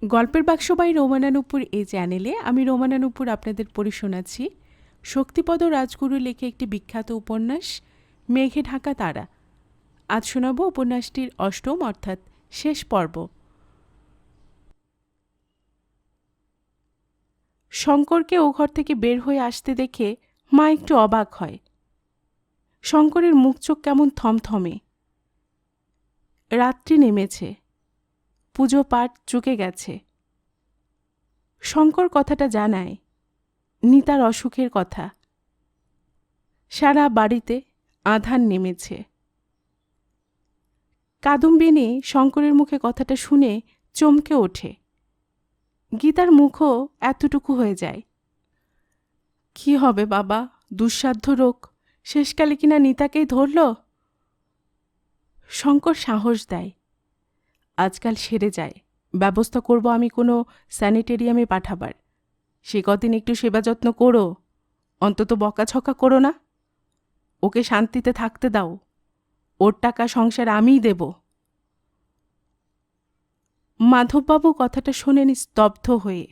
গল্পের বাক্স বাই রোমানা নুপুর এই চ্যানেলে আমি রোমানা নুপুর আপনাদের পড়ে শোনাচ্ছি শক্তিপদ রাজগুরু লেখে একটি বিখ্যাত উপন্যাস মেঘে ঢাকা তারা। আজ শোনাব উপন্যাসটির অষ্টম অর্থাৎ শেষ পর্ব। শঙ্করকে ও ঘর থেকে বের হয়ে আসতে দেখে মা একটু অবাক হয়। শঙ্করের মুখ চোখ কেমন থমথমে। রাত্রি নেমেছে, পুজো পাঠ চুকে গেছে। শঙ্কর কথাটা জানায়, নিতার অসুখের কথা। সারা বাড়িতে আঁধার নেমেছে। কাদম্বিনী শঙ্করের মুখে কথাটা শুনে চমকে ওঠে। গীতার মুখও এতটুকু হয়ে যায়। কি হবে বাবা, দুঃসাধ্য রোগ, শেষকালে কিনা নিতাকেই ধরল। শঙ্কর সাহস দেয়, আজকাল সেরে যায়, ব্যবস্থা করব আমি কোনো স্যানিটেরিয়ামে পাঠাবার। সে কদিন একটু সেবা যত্ন করো, অন্তত বকাঝকা করো না। ওকে শান্তিতে থাকতে দাও, ওর টাকা সংসার আমিই দেব। মাধববাবু কথাটা শোনেন স্তব্ধ হয়ে।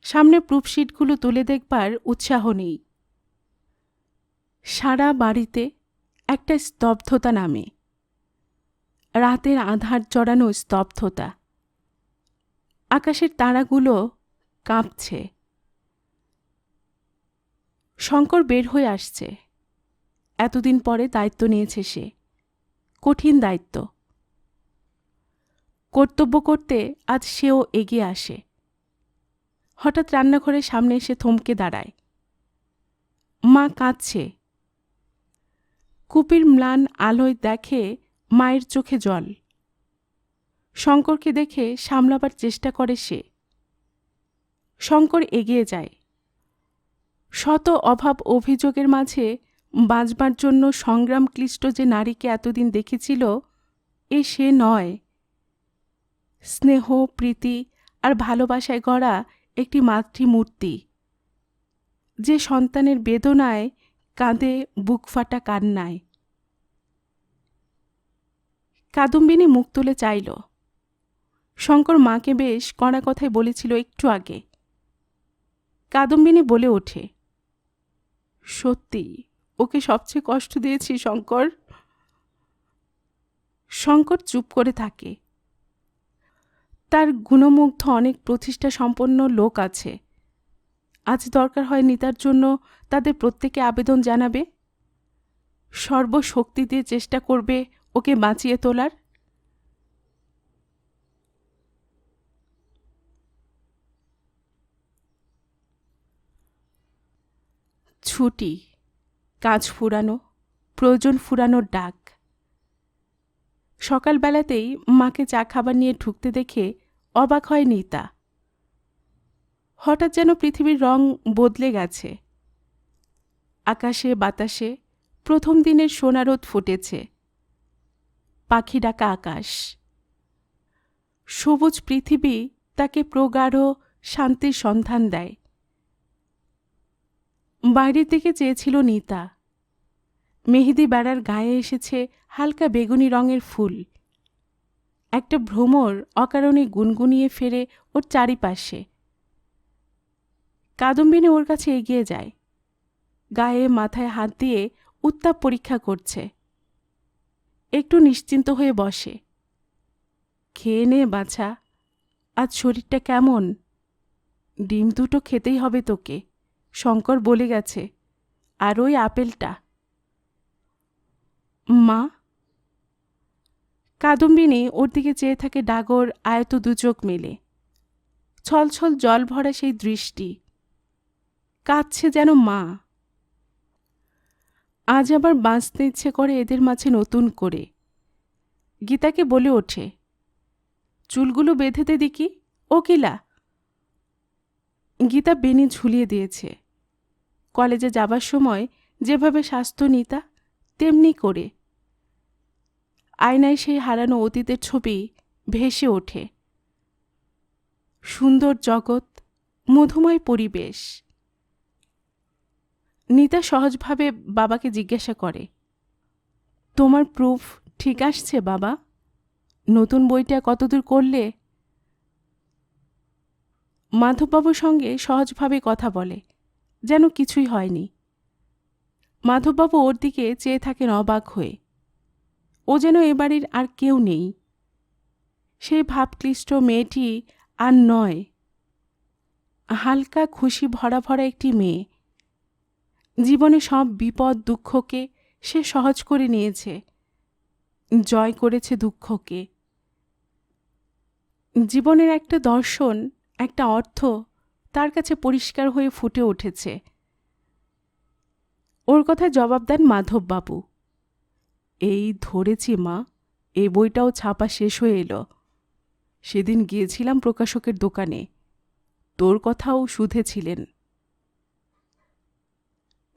সামনে প্রুফশিটগুলো তুলে দেখবার উৎসাহ নেই। সারা বাড়িতে একটা স্তব্ধতা নামে, রাতের আঁধার জড়ানো স্তব্ধতা। আকাশের তারাগুলো কাঁপছে। শঙ্কর বের হয়ে আসছে। এতদিন পরে দায়িত্ব নিয়েছে সে, কঠিন দায়িত্ব। কর্তব্য করতে আজ সেও এগিয়ে আসে। হঠাৎ রান্নাঘরের সামনে এসে থমকে দাঁড়ায়। মা কাঁদছে। কুপির ম্লান আলোয় দেখে মায়ের চোখে জল। শঙ্করকে দেখে সামলাবার চেষ্টা করে সে। শঙ্কর এগিয়ে যায়। শত অভাব অভিযোগের মাঝে বাঁচবার জন্য সংগ্রাম ক্লিষ্ট যে নারীকে এতদিন দেখেছিল, এ সে নয়। স্নেহ, প্রীতি আর ভালোবাসায় গড়া একটি মাতৃমূর্তি, যে সন্তানের বেদনায় কাঁদে বুক ফাটা কান্নায়। কাদম্বিনী মুখ তুলে চাইল। শঙ্কর মাকে বেশ কড়া কথায় বলেছিল একটু আগে। কাদম্বিনী বলে ওঠে, সত্যি ওকে সবচেয়ে কষ্ট দিয়েছি শঙ্কর। শঙ্কর চুপ করে থাকে। তার গুণমুগ্ধ অনেক প্রতিষ্ঠা সম্পন্ন লোক আছে। আজ দরকার হয় নিতার জন্য তাদের প্রত্যেকে আবেদন জানাবে, সর্বশক্তি দিয়ে চেষ্টা করবে ওকে বাঁচিয়ে তোলার। ছুটি, কাজ ফুরানো, প্রয়োজন ফুরানোর ডাক। সকালবেলাতেই মাকে চা খাবার নিয়ে ঢুকতে দেখে অবাক হয় নিতা। হঠাৎ যেন পৃথিবীর রং বদলে গেছে। আকাশে বাতাসে প্রথম দিনের সোনারোদ ফুটেছে। পাখি ডাকা আকাশ, সবুজ পৃথিবী তাকে প্রগাঢ় শান্তির সন্ধান দেয়। বাইরের দিকে চেয়েছিল নিতা। মেহেদি বেড়ার গায়ে এসেছে হালকা বেগুনি রঙের ফুল। একটা ভ্রমর অকারণে গুনগুনিয়ে ফেরে ওর চারিপাশে। কাদম্বিনী ওর কাছে এগিয়ে যায়, গায়ে মাথায় হাত দিয়ে উত্তাপ পরীক্ষা করছে। একটু নিশ্চিন্ত হয়ে বসে। খেয়ে নে বাছা, আজ শরীরটা কেমন? ডিম দুটো খেতেই হবে তোকে, শঙ্কর বলে গেছে, আর ওই আপেলটা। মা? কাদম্বিনী ওর দিকে চেয়ে থাকে ডাগর আয়ত দুচোখ মেলে। ছলছল জল ভরা সেই দৃষ্টি। কাঁদছে যেন মা। আজ আবার বাঁচতে ইচ্ছে করে এদের মাঝে নতুন করে। গীতাকে বলে ওঠে, চুলগুলো বেঁধে দে দেখি, ও কিলা। গীতা বেনি ঝুলিয়ে দিয়েছে। কলেজে যাবার সময় যেভাবে স্বাস্থ্য নিতা, তেমনি করে। আয়নায় সেই হারানো অতীতের ছবি ভেসে ওঠে। সুন্দর জগৎ, মধুময় পরিবেশ। নিতা সহজভাবে বাবাকে জিজ্ঞাসা করে, তোমার প্রুফ ঠিক আসছে বাবা? নতুন বইটা কতদূর করলে? মাধববাবুর সঙ্গে সহজভাবে কথা বলে, যেন কিছুই হয়নি। মাধববাবু ওর দিকে চেয়ে থাকেন অবাক হয়ে। ও যেন এ বাড়ির আর কেউ নেই। সেই ভাবক্লিষ্ট মেয়েটি আর নয়, হালকা খুশি ভরা ভরা একটি মেয়ে। জীবনে সব বিপদ দুঃখকে সে সহজ করে নিয়েছে, জয় করেছে দুঃখকে। জীবনের একটা দর্শন, একটা অর্থ তার কাছে পরিষ্কার হয়ে ফুটে উঠেছে। ওর কথা জবাব দেন মাধববাবু। এই ধরেছি মা, এই বইটাও ছাপা শেষ হয়ে এলো। সেদিন গিয়েছিলাম প্রকাশকের দোকানে, তোর কথাও শুধেছিলেন।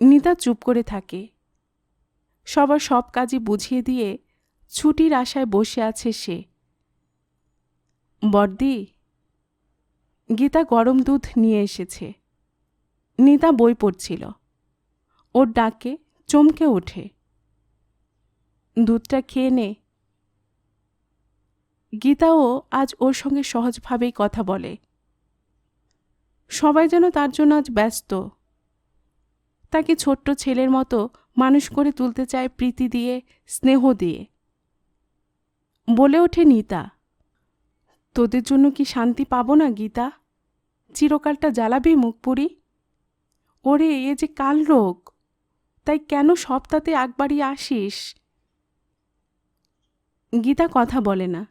নিতা চুপ করে থাকে। সবার সব কাজই বুঝিয়ে দিয়ে ছুটির আশায় বসে আছে সে। বড়দি, গীতা গরম দুধ নিয়ে এসেছে। নিতা বই পড়ছিল। ওর ডাকে চমকে ওঠে। দুধটা খেয়ে নে। গীতাও আজ ওর সঙ্গে সহজভাবেই কথা বলে। সবাই যেন তার জন্য আজ ব্যস্ত। তাকে ছোট্ট ছেলের মতো মানুষ করে তুলতে চায় প্রীতি দিয়ে, স্নেহ দিয়ে। বলে ওঠে নিতা, তোদের জন্য কি শান্তি পাবো না গীতা? চিরকালটা জ্বালাবি মুখ পুরি? ওরে, এ যে কাল রোগ, তাই কেন সপ্তাহে আগ বাড়িয়ে আসিস? গীতা কথা বলে না।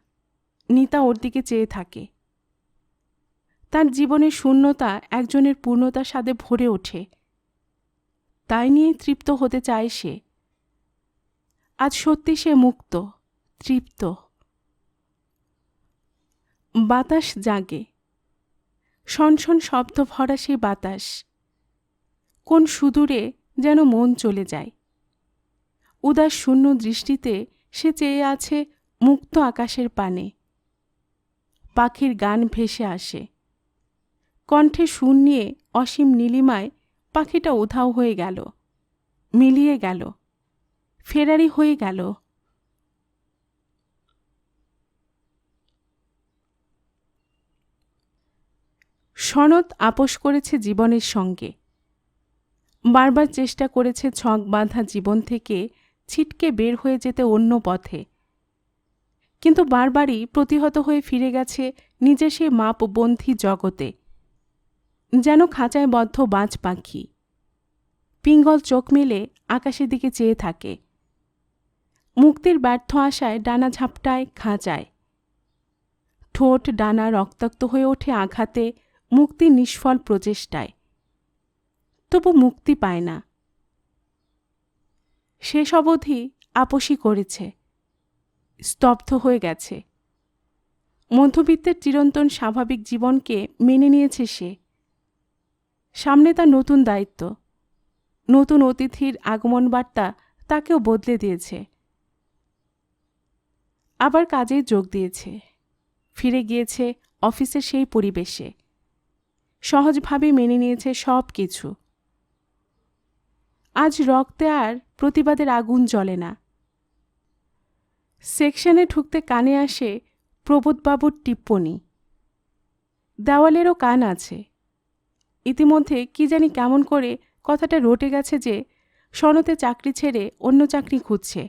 নিতা ওর দিকে চেয়ে থাকে। তার জীবনের শূন্যতা একজনের পূর্ণতার স্বাদে ভরে ওঠে। তাই নিয়ে তৃপ্ত হতে চায় সে। আজ সত্যি সে মুক্ত, তৃপ্ত। বাতাস জাগে, শনশন শব্দ ভরা সেই বাতাস। কোন সুদূরে যেন মন চলে যায়। উদাস শূন্য দৃষ্টিতে সে চেয়ে আছে মুক্ত আকাশের পানে। পাখির গান ভেসে আসে। কণ্ঠে সুর নিয়ে অসীম নীলিমায় পাখিটা উধাও হয়ে গেল, মিলিয়ে গেল, ফেরারি হয়ে গেল। সনৎ আপোষ করেছে জীবনের সঙ্গে। বারবার চেষ্টা করেছে ছক বাঁধা জীবন থেকে ছিটকে বের হয়ে যেতে অন্য পথে, কিন্তু বারবারই প্রতিহত হয়ে ফিরে গেছে নিজে সে মাপবন্ধী জগতে। যেন খাঁচায় বদ্ধ বাজ পাখি, পিঙ্গল চোখ মেলে আকাশের দিকে চেয়ে থাকে। মুক্তির ব্যর্থ আশায় ডানা ঝাপটায় খাঁচায়। ঠোঁট ডানা রক্তাক্ত হয়ে ওঠে আঘাতে, মুক্তির নিষ্ফল প্রচেষ্টায়। তবু মুক্তি পায় না। শেষ অবধি আপোষই করেছে, স্তব্ধ হয়ে গেছে। মধ্যবিত্তের চিরন্তন স্বাভাবিক জীবনকে মেনে নিয়েছে সে। সামনে তার নতুন দায়িত্ব, নতুন অতিথির আগমন বার্তা তাকেও বদলে দিয়েছে। আবার কাজে যোগ দিয়েছে, ফিরে গিয়েছে অফিসের সেই পরিবেশে। সহজভাবে মেনে নিয়েছে সব কিছু। আজ রক্তে আর প্রতিবাদের আগুন জ্বলে না। সেকশনে ঢুকতে কানে আসে প্রবোধবাবুর টিপ্পনী। দেওয়ালেরও কান আছে। ইতিমধ্যে কি জানি কেমন করে কথাটা রটে গেছে যে সনতে চাকরি ছেড়ে অন্য চাকরি খুঁজছে,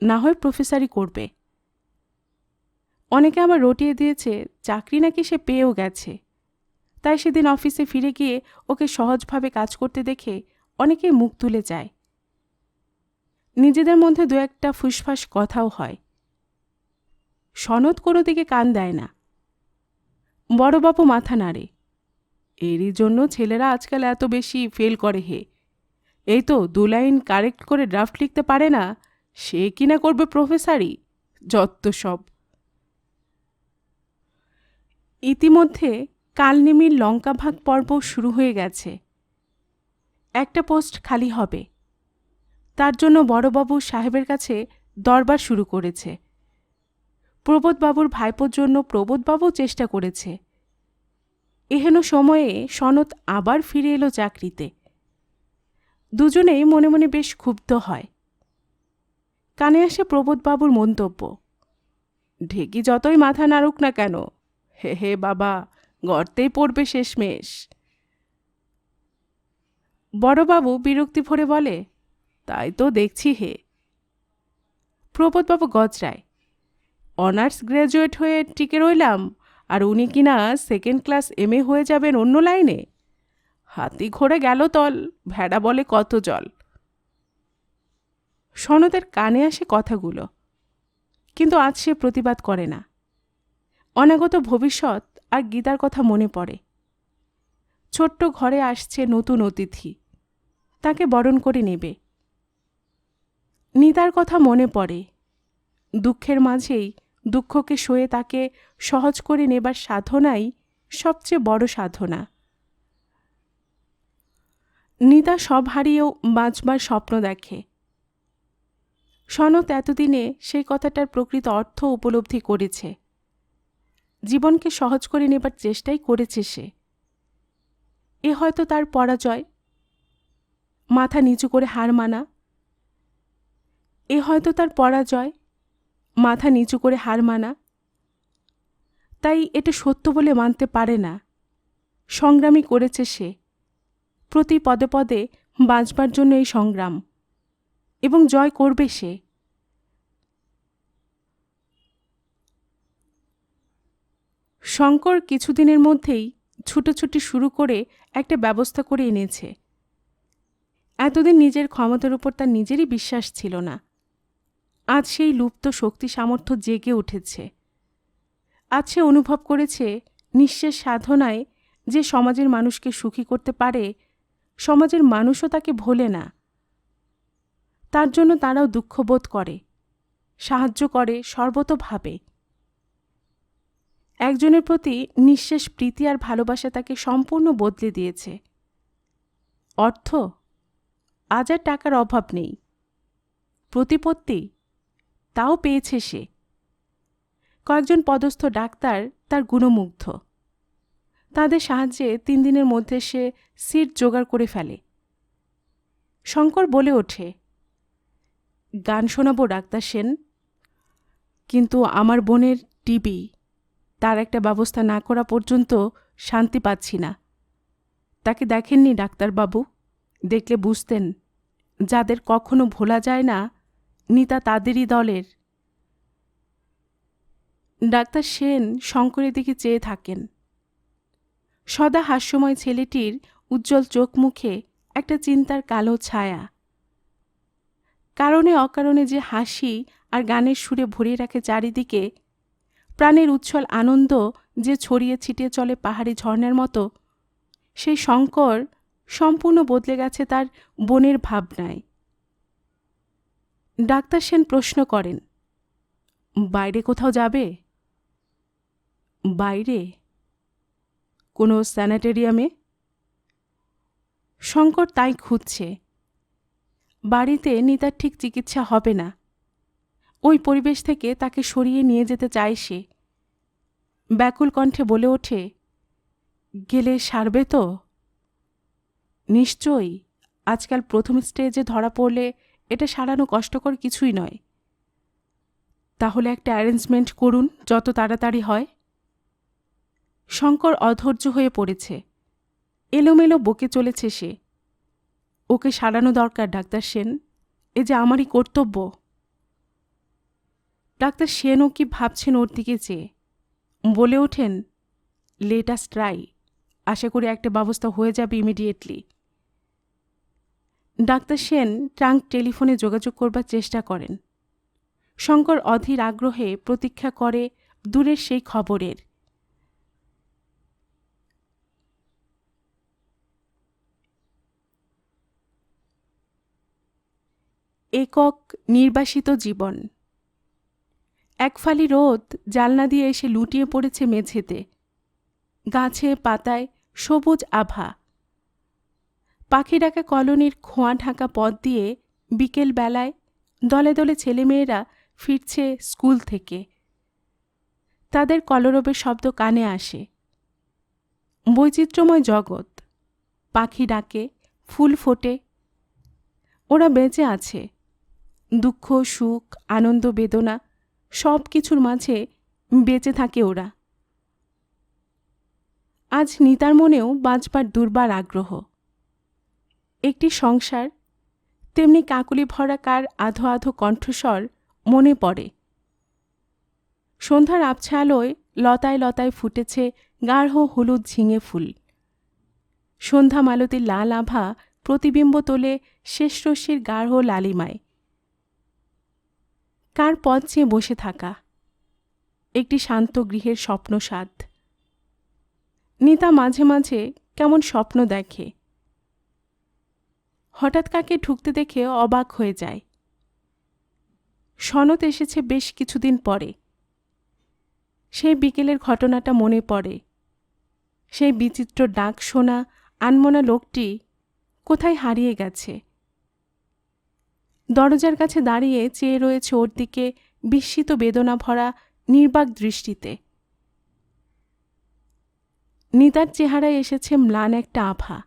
না হয় প্রফেসরি করবে। অনেকে আবার রটিয়ে দিয়েছে চাকরি নাকি সে পেয়েও গেছে। তাই সেদিন অফিসে ফিরে গিয়ে ওকে সহজভাবে কাজ করতে দেখে অনেকেই মুখ তুলে যায়। নিজেদের মধ্যে দু একটা ফুসফাস কথাও হয়। সনদ কোনো দিকে কান দেয় না। বড়বাবু মাথা নাড়ে। এরই জন্য ছেলেরা আজকাল এত বেশি ফেল করে হে। এই তো 2 লাইন কারেক্ট করে ড্রাফট লিখতে পারে না, সে কিনা করবে প্রফেসরি, যত সব। ইতিমধ্যে কালনেমির লঙ্কা ভাগ পর্ব শুরু হয়ে গেছে। একটা পোস্ট খালি হবে। তার জন্য বড়বাবু সাহেবের কাছে দরবার শুরু করেছে। প্রবোধবাবুর ভাইপোর জন্য প্রবোধবাবু চেষ্টা করেছে। এহেন সময়ে সনৎ আবার ফিরে এলো চাকরিতে। দুজনেই মনে মনে বেশ ক্ষুব্ধ হয়। কানে আসে প্রবোধবাবুর মন্তব্য, ঢেকি যতই মাথা নাড়ুক না কেন, হে হে বাবা, গর্তেই পড়বে শেষমেশ। বড়বাবু বিরক্তি ভরে বলে, তাই তো দেখছি হে। প্রবোধবাবু গজরায়, অনার্স গ্র্যাজুয়েট হয়ে টিকে রইলাম, আর উনি কিনা সেকেন্ড ক্লাস MA হয়ে যাবেন অন্য লাইনে। হাতি ঘোড়ে গেল তল, ভেড়া বলে কত জল। সনদের কানে আসে কথাগুলো, কিন্তু আজ সে প্রতিবাদ করে না। অনাগত ভবিষ্যৎ আর গীতার কথা মনে পড়ে। ছোট্ট ঘরে আসছে নতুন অতিথি, তাকে বরণ করে নেবে। নিতার কথা মনে পড়ে। দুঃখের মাঝেই দুঃখকে সয়ে তাকে সহজ করে নেবার সাধনাই সবচেয়ে বড় সাধনা। নিতা সব হারিয়েও বাঁচবার স্বপ্ন দেখে। সনত এতদিনে সেই কথাটার প্রকৃত অর্থ উপলব্ধি করেছে। জীবনকে সহজ করে নেবার চেষ্টাই করেছে সে। এ হয়তো তার পরাজয়, মাথা নিচু করে হার মানা। এ হয়তো তার পরাজয়, মাথা নিচু করে হার মানা। তাই এটা সত্য বলে মানতে পারে না। সংগ্রামই করেছে সে, প্রতি পদে পদে বাঁচবার জন্য এই সংগ্রাম, এবং জয় করবে সে। শঙ্কর কিছুদিনের মধ্যেই ছুটোছুটি শুরু করে একটা ব্যবস্থা করে এনেছে। এতদিন নিজের ক্ষমতার উপর তার নিজেরই বিশ্বাস ছিল না। আজ সেই লুপ্ত শক্তি সামর্থ্য জেগে উঠেছে। আজ সে অনুভব করেছে নিঃশেষ সাধনায় যে সমাজের মানুষকে সুখী করতে পারে, সমাজের মানুষও তাকে ভোলে না। তার জন্য তারাও দুঃখবোধ করে, সাহায্য করে সর্বতোভাবে। একজনের প্রতি নিঃশেষ প্রীতি আর ভালোবাসা তাকে সম্পূর্ণ বদলে দিয়েছে। অর্থ, আজ আর টাকার অভাব নেই। প্রতিপত্তি, তাও পেয়েছে সে। কয়েকজন পদস্থ ডাক্তার তার গুণমুগ্ধ। তাদের সাহায্যে 3 দিনের মধ্যে সে সিট জোগাড় করে ফেলে। শঙ্কর বলে ওঠে, গান শোনাবো ডাক্তার সেন, কিন্তু আমার বোনের টিবি, তার একটা ব্যবস্থা না করা পর্যন্ত শান্তি পাচ্ছি না। তাকে দেখেননি ডাক্তারবাবু? দেখলে বুঝতেন, যাদের কখনো ভোলা যায় না, নিতা তাদেরই দলের। ডাক্তার সেন শঙ্করের দিকে চেয়ে থাকেন। সদা হাস্যময় ছেলেটির উজ্জ্বল চোখ মুখে একটা চিন্তার কালো ছায়া। কারণে অকারণে যে হাসি আর গানের সুরে ভরিয়ে রাখে চারিদিকে, প্রাণের উচ্ছল আনন্দ যে ছড়িয়ে ছিটিয়ে চলে পাহাড়ি ঝর্ণার মতো, সেই শঙ্কর সম্পূর্ণ বদলে গেছে তার বোনের ভাবনায়। ডাক্তার সেন প্রশ্ন করেন, বাইরে কোথাও যাবে? বাইরে? কোনো স্যানিটেরিয়ামে? শঙ্কর তাই খুঁজছে। বাড়িতে নিতার ঠিক চিকিৎসা হবে না। ওই পরিবেশ থেকে তাকে সরিয়ে নিয়ে যেতে চায় সে। ব্যাকুল কণ্ঠে বলে ওঠে, গেলে সারবে তো? নিশ্চয়ই। আজকাল প্রথম স্টেজে ধরা পড়লে এটা সারানো কষ্টকর কিছুই নয়। তাহলে একটা অ্যারেঞ্জমেন্ট করুন, যত তাড়াতাড়ি হয়। শঙ্কর অধৈর্য হয়ে পড়েছে। এলোমেলো বকে চলেছে সে। ওকে সারানো দরকার ডাক্তার সেন, এ যে আমারই কর্তব্য। ডাক্তার সেনও কি ভাবছেন ওর দিকে চেয়ে। বলে ওঠেন, লেট আস ট্রাই। আশা করি একটা ব্যবস্থা হয়ে যাবে ইমিডিয়েটলি। ডাক্তার সেন ট্রাঙ্ক টেলিফোনে যোগাযোগ করবার চেষ্টা করেন। শঙ্কর অধীর আগ্রহে প্রতীক্ষা করে দূরের সেই খবরের। একক নির্বাসিত জীবন। এক ফালি রোদ জানলা দিয়ে এসে লুটিয়ে পড়েছে মেঝেতে। গাছে পাতায় সবুজ আভা। পাখি ডাকা কলোনির খোঁয়া ঢাকা পথ দিয়ে বিকেল বেলায় দলে দলে ছেলেমেয়েরা ফিরছে স্কুল থেকে। তাদের কলরবের শব্দ কানে আসে। বৈচিত্র্যময় জগৎ। পাখি ডাকে, ফুল ফোটে। ওরা বেঁচে আছে। দুঃখ সুখ আনন্দ বেদনা সব কিছুর মাঝে বেঁচে থাকে ওরা। আজ নিতার মনেও বাঁচবার দুর্বার আগ্রহ। একটি সংসার, তেমনি কাকুলি ভরা কার আধো আধো কণ্ঠস্বর মনে পড়ে। সন্ধ্যার আবছা আলোয় লতায় লতায় ফুটেছে গাঢ় হলুদ ঝিঙে ফুল। সন্ধ্যা মালতীর লাল আভা প্রতিবিম্ব তোলে শেষ রশ্মির গাঢ় লালিমায়। কার পথ চেয়ে বসে থাকা, একটি শান্ত গৃহের স্বপ্নসাদ। নিতা মাঝে মাঝে কেমন স্বপ্ন দেখে। হঠাৎ কাকে ঢুকতে দেখে অবাক হয়ে যায়। সনৎ এসেছে বেশ কিছুদিন পরে। সেই বিকেলের ঘটনাটা মনে পড়ে। সেই বিচিত্র ডাক শোনা আনমনা লোকটি কোথায় হারিয়ে গেছে। দরজার কাছে দাঁড়িয়ে চেয়ে রয়েছে ওর দিকে বিস্মিত বেদনা ভরা নির্বাক দৃষ্টিতে। নিতার চেহারায় এসেছে ম্লান একটা আভা।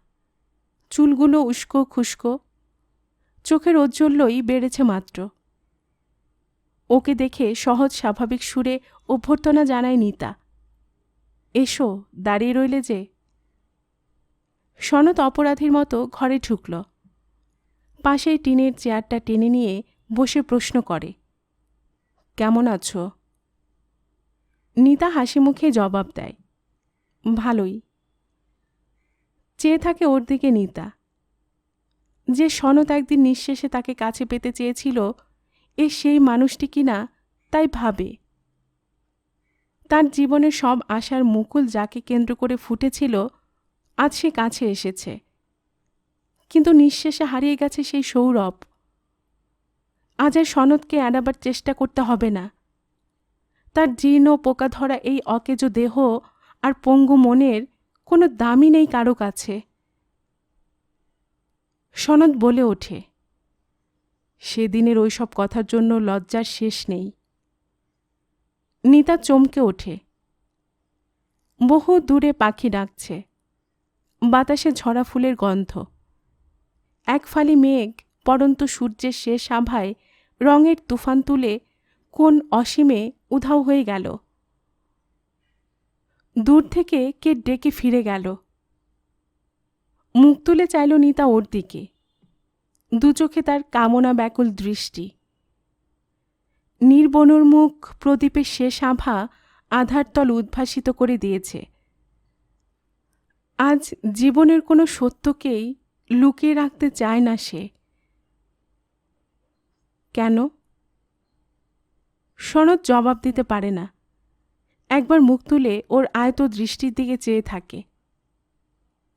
চুলগুলো উস্কো খুস্কো, চোখের ঔজ্জ্বল্যই বেড়েছে মাত্র। ওকে দেখে সহজ স্বাভাবিক সুরে অভ্যর্থনা জানায় নিতা। এসো, দাঁড়িয়ে রইলে যে। সনৎ অপরাধীর মতো ঘরে ঢুকল। পাশেই টিনের চেয়ারটা টেনে নিয়ে বসে প্রশ্ন করে, কেমন আছো? নিতা হাসি মুখে জবাব দেয়, ভালোই। চেয়ে থাকে ওর দিকে নিতা। যে সনৎ একদিন নিঃশেষে তাকে কাছে পেতে চেয়েছিল, সেই মানুষটি কিনা তাই ভাবে। তার জীবনের সব আশার মুকুল যাকে কেন্দ্র করে ফুটেছিল, আজ সে কাছে এসেছে। কিন্তু নিঃশেষে হারিয়ে গেছে সেই সৌরভ। আজ আর সনৎকে এড়াবার চেষ্টা করতে হবে না। তার জীর্ণ পোকা ধরা এই অকেজো দেহ আর পঙ্গু মনের কোনো দামই নেই কারো কাছে। সনৎ বলে ওঠে, সেদিনের ওই সব কথার জন্য লজ্জার শেষ নেই। নিতা চমকে ওঠে। বহু দূরে পাখি ডাকছে, বাতাসে ঝরা ফুলের গন্ধ। এক ফালি মেঘ পড়ন্ত সূর্যের শেষ আভায় রঙের তুফান তুলে কোন অসীমে উধাও হয়ে গেল। দূর থেকে কে ডেকে ফিরে গেল। মুখ তুলে চাইল নিতা ওর দিকে। দু চোখে তার কামনা ব্যাকুল দৃষ্টি। নির্বনুর মুখ প্রদীপের শেষ আভা আধার তল উদ্ভাসিত করে দিয়েছে। আজ জীবনের কোনো সত্যকেই লুকিয়ে রাখতে চায় না সে। কেন? সনৎ জবাব দিতে পারে না। একবার মুখ তুলে ওর আয়ত দৃষ্টির দিকে চেয়ে থাকে।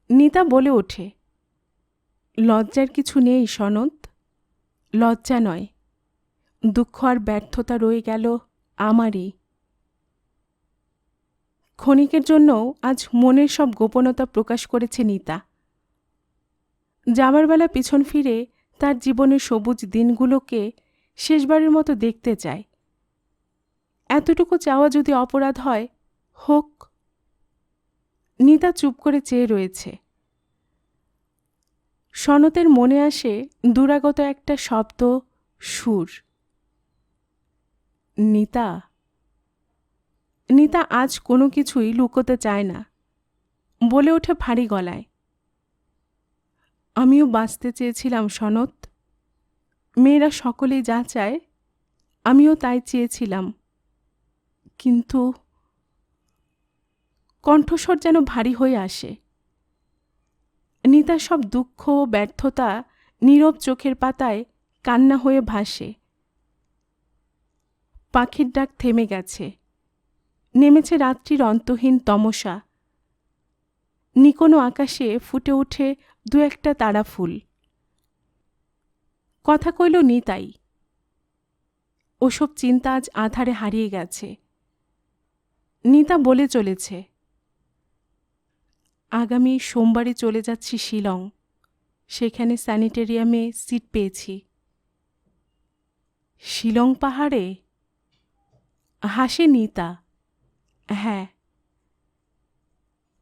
নিতা বলে ওঠে, লজ্জার কিছু নেই সনৎ। লজ্জা নয়, দুঃখ আর ব্যর্থতা রয়ে গেল আমারই। ক্ষণিকের জন্যও আজ মনের সব গোপনতা প্রকাশ করেছে নিতা। যাবার বেলা পিছন ফিরে তার জীবনের সবুজ দিনগুলোকে শেষবারের মতো দেখতে চায়। এতটুকু চাওয়া যদি অপরাধ হয়, হোক। নিতা চুপ করে চেয়ে রয়েছে। সনতের মনে আসে দুরাগত একটা শব্দ, সুর। নিতা। নিতা আজ কোনো কিছুই লুকোতে চায় না। বলে ওঠে ভারী গলায়, আমিও বাঁচতে চেয়েছিলাম সনৎ। মেয়েরা সকলেই যা চায়, আমিও তাই চেয়েছিলাম। কিন্তু কণ্ঠস্বর যেন ভারী হয়ে আসে। নিতার সব দুঃখ ব্যর্থতা নীরব চোখের পাতায় কান্না হয়ে ভাসে। পাখির ডাক থেমে গেছে। নেমেছে রাত্রির অন্তহীন তমসা। নিকোনো আকাশে ফুটে ওঠে দু একটা তারা ফুল। কথা কইল নিতাই। ওসব চিন্তা আজ আধারে হারিয়ে গেছে। নিতা বলে চলেছে, আগামী সোমবারে চলে যাচ্ছি শিলং। সেখানে স্যানিটেরিয়ামে সিট পেয়েছি। শিলং পাহাড়ে? হাসে নিতা। হ্যাঁ।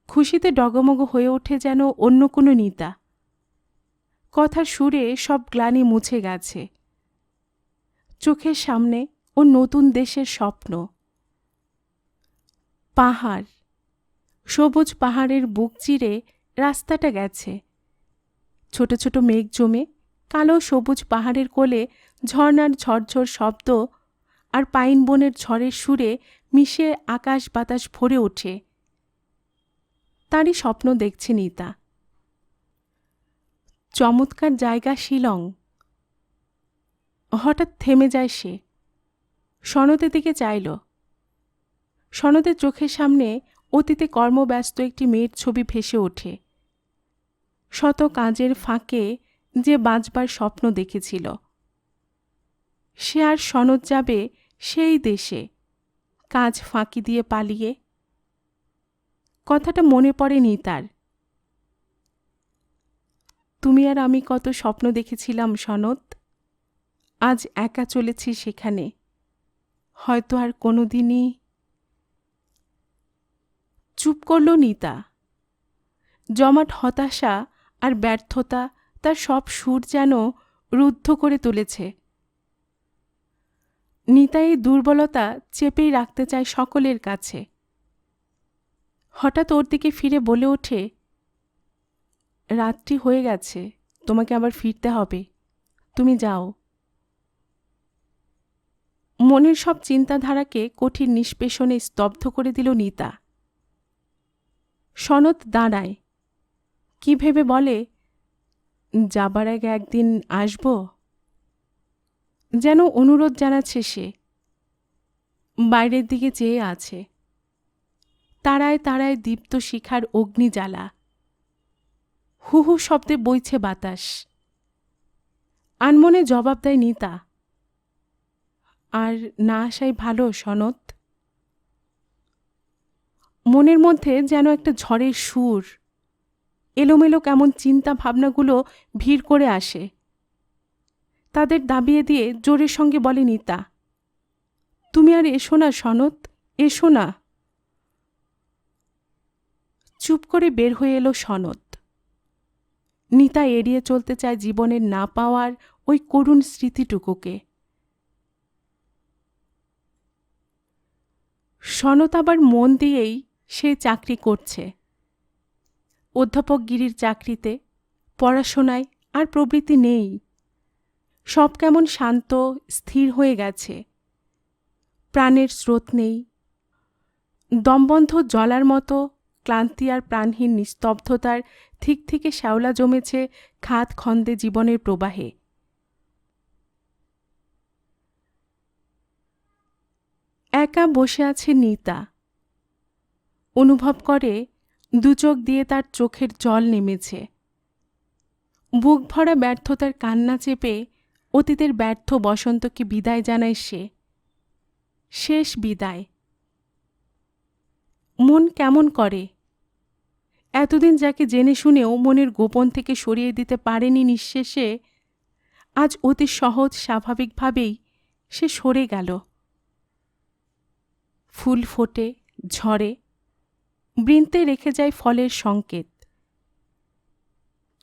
খুশিতে ডগমগ হয়ে ওঠে যেন অন্য কোনো নিতা। কথার সুরে সব গ্লানি মুছে গেছে। চোখের সামনে ও নতুন দেশের স্বপ্ন। পাহাড়, সবুজ পাহাড়ের বুক চিরে রাস্তাটা গেছে। ছোট ছোট মেঘ জমে কালো সবুজ পাহাড়ের কোলে ঝর্নার ঝরঝর শব্দ আর পাইন বনের ঝড়ের সুরে মিশে আকাশ বাতাস ভরে ওঠে। তারই স্বপ্ন দেখছে নিতা। চমৎকার জায়গা শিলং। হঠাৎ থেমে যায় সে। সনদের দিকে চাইল। সনদের চোখের সামনে অতীতে কর্মব্যস্ত একটি মেয়ের ছবি ভেসে ওঠে। শত কাজের ফাঁকে যে বাঁচবার স্বপ্ন দেখেছিল। সে আর সনদ যাবে সেই দেশে, কাজ ফাঁকি দিয়ে পালিয়ে। কথাটা মনে পড়ে নিতার। তুমি আর আমি কত স্বপ্ন দেখেছিলাম সনদ। আজ একা চলেছি সেখানে। হয়তো আর কোনোদিনই। চুপ করল নিতা। জমাট হতাশা আর ব্যর্থতা তার সব সুর যেন রুদ্ধ করে তুলেছে। নিতা এই দুর্বলতা চেপেই রাখতে চায় সকলের কাছে। হঠাৎ ওর দিকে ফিরে বলে ওঠে, রাত্রি হয়ে গেছে, তোমাকে আবার ফিরতে হবে, তুমি যাও। মনের সব চিন্তাধারাকে কঠিন নিষ্পেষণে স্তব্ধ করে দিল নিতা। সনদ দাঁড়ায়। কি ভেবে বলে, যাবার আগে একদিন আসব। যেন অনুরোধ জানাচ্ছে সে। বাইরের দিকে চেয়ে আছে। তারায় তারায় দীপ্ত শিখার অগ্নিজ্বালা। হু হু শব্দে বইছে বাতাস। আনমনে জবাব দেয় নিতা, আর না আসাই ভালো সনদ। মনের মধ্যে যেন একটা ঝড়ের সুর। এলোমেলো কেমন চিন্তা ভাবনাগুলো ভিড় করে আসে। তাদের দাবিয়ে দিয়ে জোরের সঙ্গে বলে নিতা, তুমি আর এসো না সনদ, এসো না। চুপ করে বের হয়ে এলো সনদ। নিতা এড়িয়ে চলতে চায় জীবনের না পাওয়ার ওই করুণ স্মৃতিটুকুকে। সনদ আবার মন দিয়েই সে চাকরি করছে। অধ্যাপকগিরির চাকরিতে, পড়াশোনায় আর প্রবৃত্তি নেই। সব কেমন শান্ত, স্থির হয়ে গেছে। প্রাণের স্রোত নেই। দমবন্ধ জলার মতো ক্লান্তি আর প্রাণহীন নিস্তব্ধতার ঠিক থেকে শ্যাওলা জমেছে খাদ খন্দে জীবনের প্রবাহে। একা বসে আছে নিতা। অনুভব করে দুচোখ দিয়ে তার চোখের জল নেমেছে। বুক ভরা ব্যর্থতার কান্না চেপে অতীতের ব্যর্থ বসন্তকে বিদায় জানায় সে। শেষ বিদায়। মন কেমন করে। এতদিন যাকে জেনে শুনেও মনের গোপন থেকে সরিয়ে দিতে পারেনি নিঃশেষে, আজ অতি সহজ স্বাভাবিকভাবেই সে সরে গেল। ফুল ফোটে, ঝরে, বৃন্তে রেখে যায় ফলের সংকেত।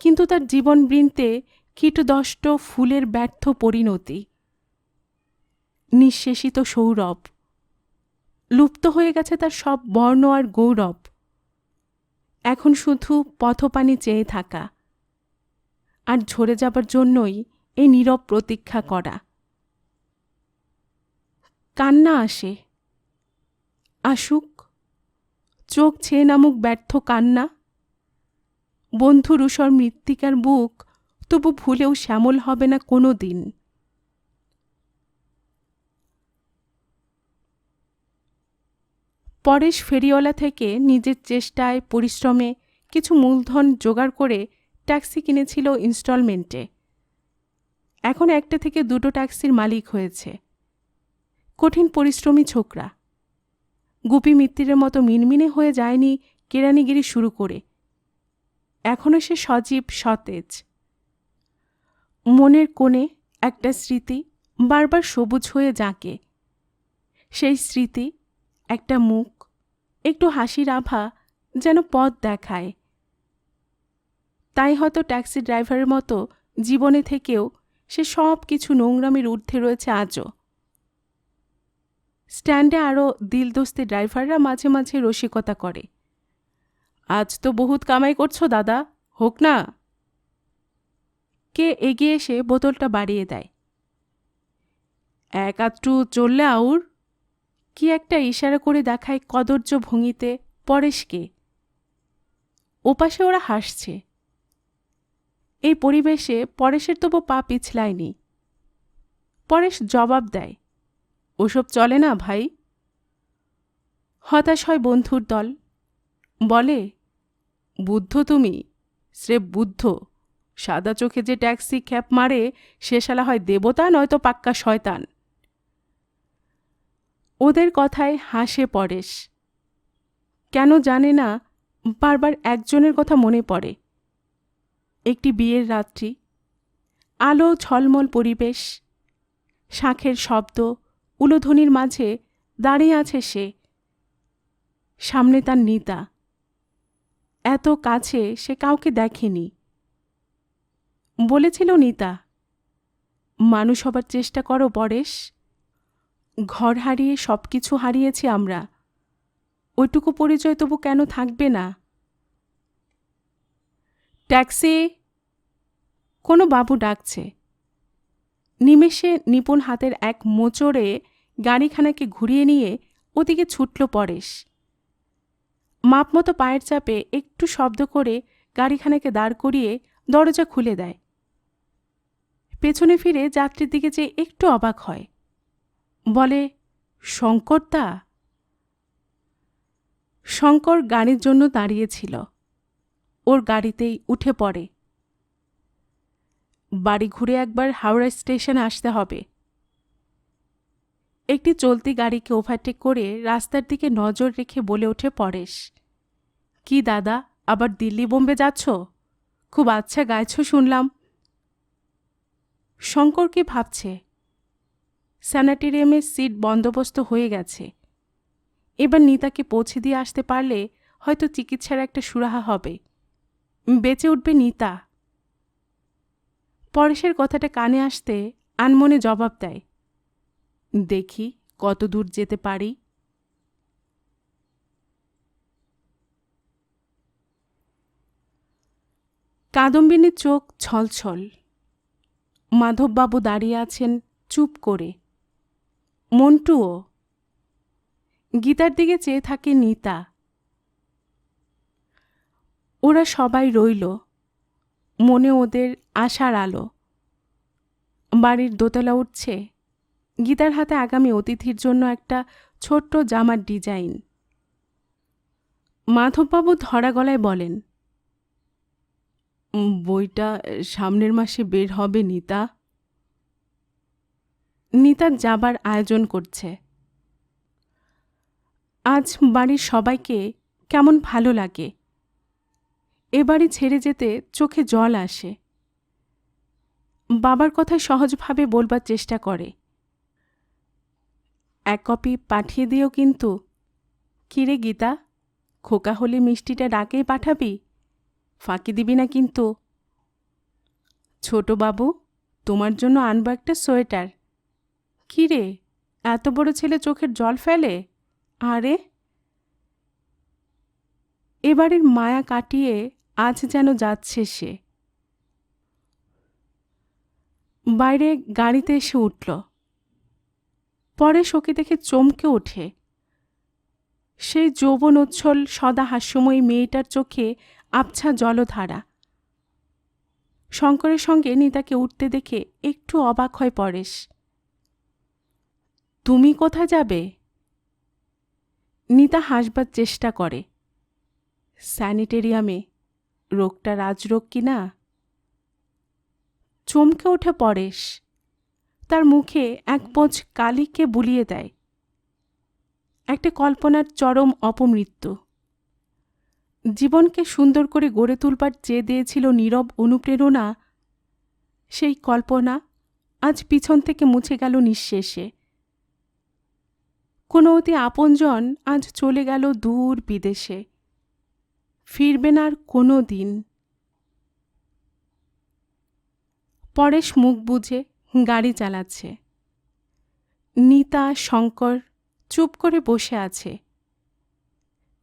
কিন্তু তার জীবন বৃন্তে কীটদষ্ট ফুলের ব্যর্থ পরিণতি। নিঃশেষিত সৌরভ। লুপ্ত হয়ে গেছে তার সব বর্ণ আর গৌরব। এখন শুধু পথপানি চেয়ে থাকা, আর ঝরে যাবার জন্যই এই নীরব প্রতীক্ষা করা। কান্না আসে। আসুক, চোখ ছেয়ে নামুক ব্যর্থ কান্না। বন্ধুর ঊষর মৃত্তিকার বুক তবু ভুলেও শ্যামল হবে না কোনো দিন। পরেশ ফেরিওয়ালা থেকে নিজের চেষ্টায় পরিশ্রমে কিছু মূলধন জোগাড় করে ট্যাক্সি কিনেছিল ইনস্টলমেন্টে। এখন একটা থেকে দুটো ট্যাক্সির মালিক হয়েছে। কঠিন পরিশ্রমী ছোকরা। গুপি মিত্তিরের মতো মিনমিনে হয়ে যায়নি কেরানিগিরি শুরু করে। এখনও সে সজীব, সতেজ। মনের কোণে একটা স্মৃতি বারবার সবুজ হয়ে জাঁকে। সেই স্মৃতি, একটা মুখ, একটু হাসির আভা যেন পথ দেখায়। তাই হয়তো ট্যাক্সি ড্রাইভারের মতো জীবনে থেকেও সে সব কিছু নোংরামির ঊর্ধ্বে রয়েছে আজও। স্ট্যান্ডে আরও দিলদোস্তে ড্রাইভাররা মাঝে মাঝে রসিকতা করে। আজ তো বহুত কামাই করছো দাদা, হোক না। কে এগিয়ে এসে বোতলটা বাড়িয়ে দেয়। এক আধটু চললে আউর। কি একটা ইশারা করে দেখায় কদর্য ভঙ্গিতে পরেশকে। ওপাশে ওরা হাসছে। এই পরিবেশে পরেশের তবু পা পিছলায়নি। পরেশ জবাব দেয়, ওসব চলে না ভাই। হতাশ হয় বন্ধুর দল। বলে, বুদ্ধ তুমি, স্রেফ বুদ্ধ। সাদা চোখে যে ট্যাক্সি খ্যাপ মারে সে শালা হয় দেবতা নয়তো পাক্কা শয়তান। ওদের কথায় হাসে পরেশ। কেন জানে না বারবার একজনের কথা মনে পড়ে। একটি বিয়ের রাত্রি, আলো ঝলমল পরিবেশ, শাঁখের শব্দ, উলুধ্বনির মাঝে দাঁড়িয়ে আছে সে। সামনে তার নিতা। এত কাছে সে কাউকে দেখেনি। বলেছিল নিতা, মানুষ হবার চেষ্টা করো পরেশ। ঘর হারিয়ে সব কিছু হারিয়েছি আমরা, ওইটুকু পরিচয় তবু কেন থাকবে না? ট্যাক্সি! কোনো বাবু ডাকছে। নিমেষে নিপুণ হাতের এক মোচড়ে গাড়িখানাকে ঘুরিয়ে নিয়ে ওদিকে ছুটল পরেশ। মাপমতো পায়ের চাপে একটু শব্দ করে গাড়িখানাকে দাঁড় করিয়ে দরজা খুলে দেয়। পেছনে ফিরে যাত্রীর দিকে চেয়ে একটু অবাক হয়। বলে, শঙ্করদা? শঙ্কর গাড়ির জন্য দাঁড়িয়েছিল। ওর গাড়িতেই উঠে পড়ে। বাড়ি ঘুরে একবার হাওড়া স্টেশনে আসতে হবে। একটি চলতি গাড়িকে ওভারটেক করে রাস্তার দিকে নজর রেখে বলে ওঠে পরেশ, কি দাদা, আবার দিল্লি বোম্বে যাচ্ছ? খুব আচ্ছা গাইছ শুনলাম। শঙ্কর কি ভাবছে? স্যানাটেরিয়ামের সিট বন্দোবস্ত হয়ে গেছে। এবার নিতাকে পৌঁছে দিয়ে আসতে পারলে হয়তো চিকিৎসার একটা সুরাহা হবে। বেঁচে উঠবে নিতা। পরেশের কথাটা কানে আসতে আনমনে জবাব দেয়, দেখি কত দূর যেতে পারি। কাদম্বিনীর চোখ ছলছল। মাধববাবু দাঁড়িয়ে আছেন চুপ করে। মন্টুও। গীতার দিকে চেয়ে থাকে নিতা। ওরা সবাই রইল, মনে ওদের আশার আলো। বাড়ির দোতলা উঠছে। গীতার হাতে আগামী অতিথির জন্য একটা ছোট্ট জামার ডিজাইন। মাধববাবু ধরা গলায় বলেন, বইটা সামনের মাসে বের হবে নিতা। নিতা যাবার আয়োজন করছে। আজ বাড়ির সবাইকে কেমন ভালো লাগে। এ বাড়ি ছেড়ে যেতে চোখে জল আসে। বাবার কথা সহজভাবে বলবার চেষ্টা করে, এক কপি পাঠিয়ে দিও কিন্তু। কিরে গীতা, খোকা হলে মিষ্টিটা ডাকেই পাঠাবি, ফাঁকি দিবি না কিন্তু। ছোট বাবু, তোমার জন্য আনবো একটা সোয়েটার। কিরে, এত বড় ছেলে চোখের জল ফেলে? আরে, এবারের মায়া কাটিয়ে আজ যেন যাচ্ছে সে। বাইরে গাড়িতে এসে উঠল। পরে শোকে দেখে চমকে ওঠে। সেই যৌবনোচ্ছল সদা হাস্যময়ী মেয়েটার চোখে আবছা জলধারা। শঙ্করের সঙ্গে নিতাকে উঠতে দেখে একটু অবাক হয় পরেশ। তুমি কোথায় যাবে? নিতা হাসবার চেষ্টা করে। স্যানিটেরিয়ামে। রোগটা রাজরোগ কি না? চমকে ওঠে পরেশ। তার মুখে এক পোঁচ কালিকে বুলিয়ে দেয়। একটা কল্পনার চরম অপমৃত্যু। জীবনকে সুন্দর করে গড়ে তুলবার চেয়ে দিয়েছিল নীরব অনুপ্রেরণা। সেই কল্পনা আজ পিছন থেকে মুছে গেল নিঃশেষে। কোনো অতি আপনজন আজ চলে গেল দূর বিদেশে। ফিরবে না আর কোনো দিন। পরেশ মুখ বুজে গাড়ি চালাচ্ছে। নিতা, শঙ্কর চুপ করে বসে আছে।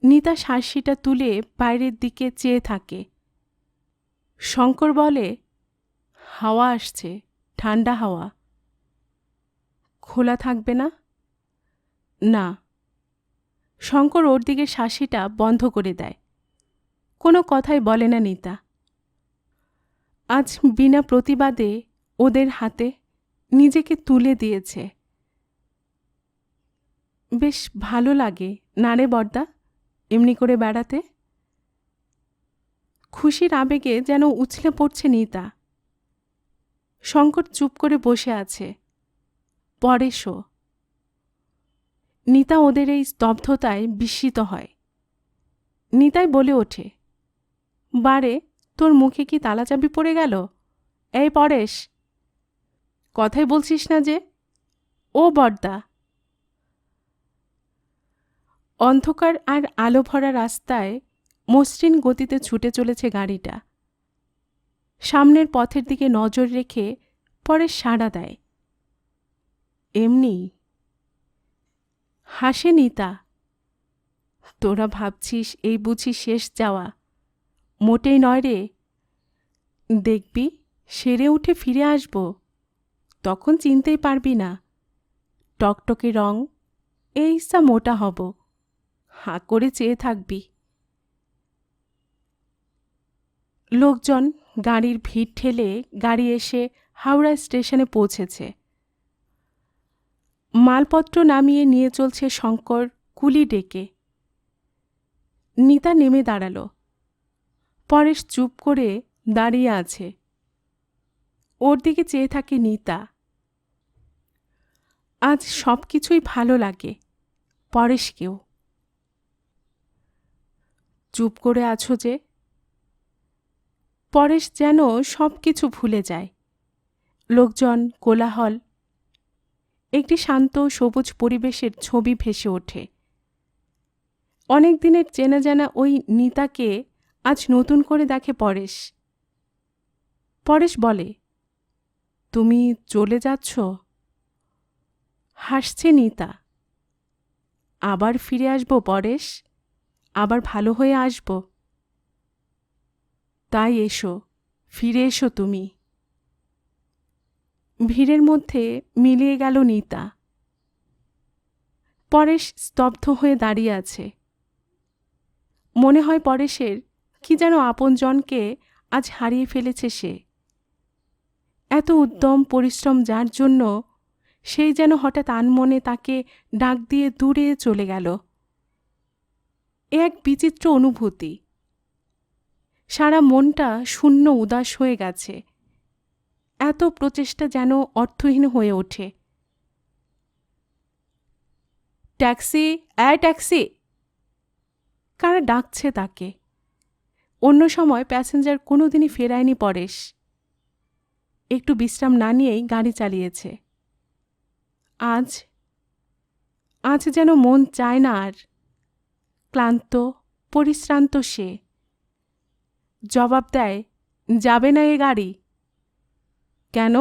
নিতা শাঁসিটা তুলে বাইরের দিকে চেয়ে থাকে। শঙ্কর বলে, হাওয়া আসছে, ঠান্ডা হাওয়া। খোলা থাকবে না? না। শঙ্কর ওর দিকে শাঁসিটা বন্ধ করে দেয়। কোনো কথাই বলে না নিতা। আজ বিনা প্রতিবাদে ওদের হাতে নিজেকে তুলে দিয়েছে। বেশ ভালো লাগে না রে বর্দা এমনি করে বেড়াতে? খুশির আবেগে যেন উছলে পড়ছে নিতা। শঙ্কর চুপ করে বসে আছে। পরেশও। নিতা ওদের এই স্তব্ধতায় বিস্মিত হয়। নিতাই বলে ওঠে, বারে, তোর মুখে কি তালাচাবি পড়ে গেল? এই পরেশ, কথাই বলছিস না যে? ও বর্দা। অন্ধকার আর আলো ভরা রাস্তায় মসৃণ গতিতে ছুটে চলেছে গাড়িটা। সামনের পথের দিকে নজর রেখে পরেশ সাড়া দেয়। এমনি হাসে নিতা। তোরা ভাবছিস এই বুঝি শেষ যাওয়া? মোটেই নয় রে। দেখবি সেরে উঠে ফিরে আসব, তখন চিনতেই পারবি না। টকটকে রং, এই সা মোটা হব, হাঁ করে চেয়ে থাকবি। লোকজন, গাড়ির ভিড় ঠেলে গাড়ি এসে হাওড়া স্টেশনে পৌঁছেছে। মালপত্র নামিয়ে নিয়ে চলছে শঙ্কর কুলি ডেকে। নিতা নেমে দাঁড়াল। পরেশ চুপ করে দাঁড়িয়ে আছে। ওর দিকে চেয়ে থাকে নিতা। আজ সব কিছুই ভালো লাগে পরেশকেও। চুপ করে আছো যে? পরেশ যেন সব কিছু ভুলে যায়। লোকজন, কোলাহল, একটি শান্ত সবুজ পরিবেশের ছবি ভেসে ওঠে। অনেক দিনের চেনা জানা ওই নিতাকে আজ নতুন করে দেখে পরেশ। পরেশ বলে, তুমি চলে যাচ্ছ? হাসছে নিতা। আবার ফিরে আসব পরেশ, আবার ভালো হয়ে আসব। তাই এসো, ফিরে এসো তুমি। ভিড়ের মধ্যে মিলিয়ে গেল নিতা। পরেশ স্তব্ধ হয়ে দাঁড়িয়ে আছে। মনে হয় পরেশের কি যেন আপনজনকে আজ হারিয়ে ফেলেছে সে। এত উদ্যম পরিশ্রম যার জন্য, সেই যেন হঠাৎ আনমনে তাকে ডাক দিয়ে দূরে চলে গেল। এ এক বিচিত্র অনুভূতি। সারা মনটা শূন্য উদাস হয়ে গেছে। এত প্রচেষ্টা যেন অর্থহীন হয়ে ওঠে। Taxi, taxi! কারা ডাকছে তাকে? অন্য সময় প্যাসেঞ্জার কোনোদিনই ফেরায়নি পরেশ। একটু বিশ্রাম না নিয়েই গাড়ি চালিয়েছে। আজ যেন মন চায় না আর। ক্লান্ত, পরিশ্রান্ত সে। জবাব দেয়, যাবে না এ গাড়ি? কেন?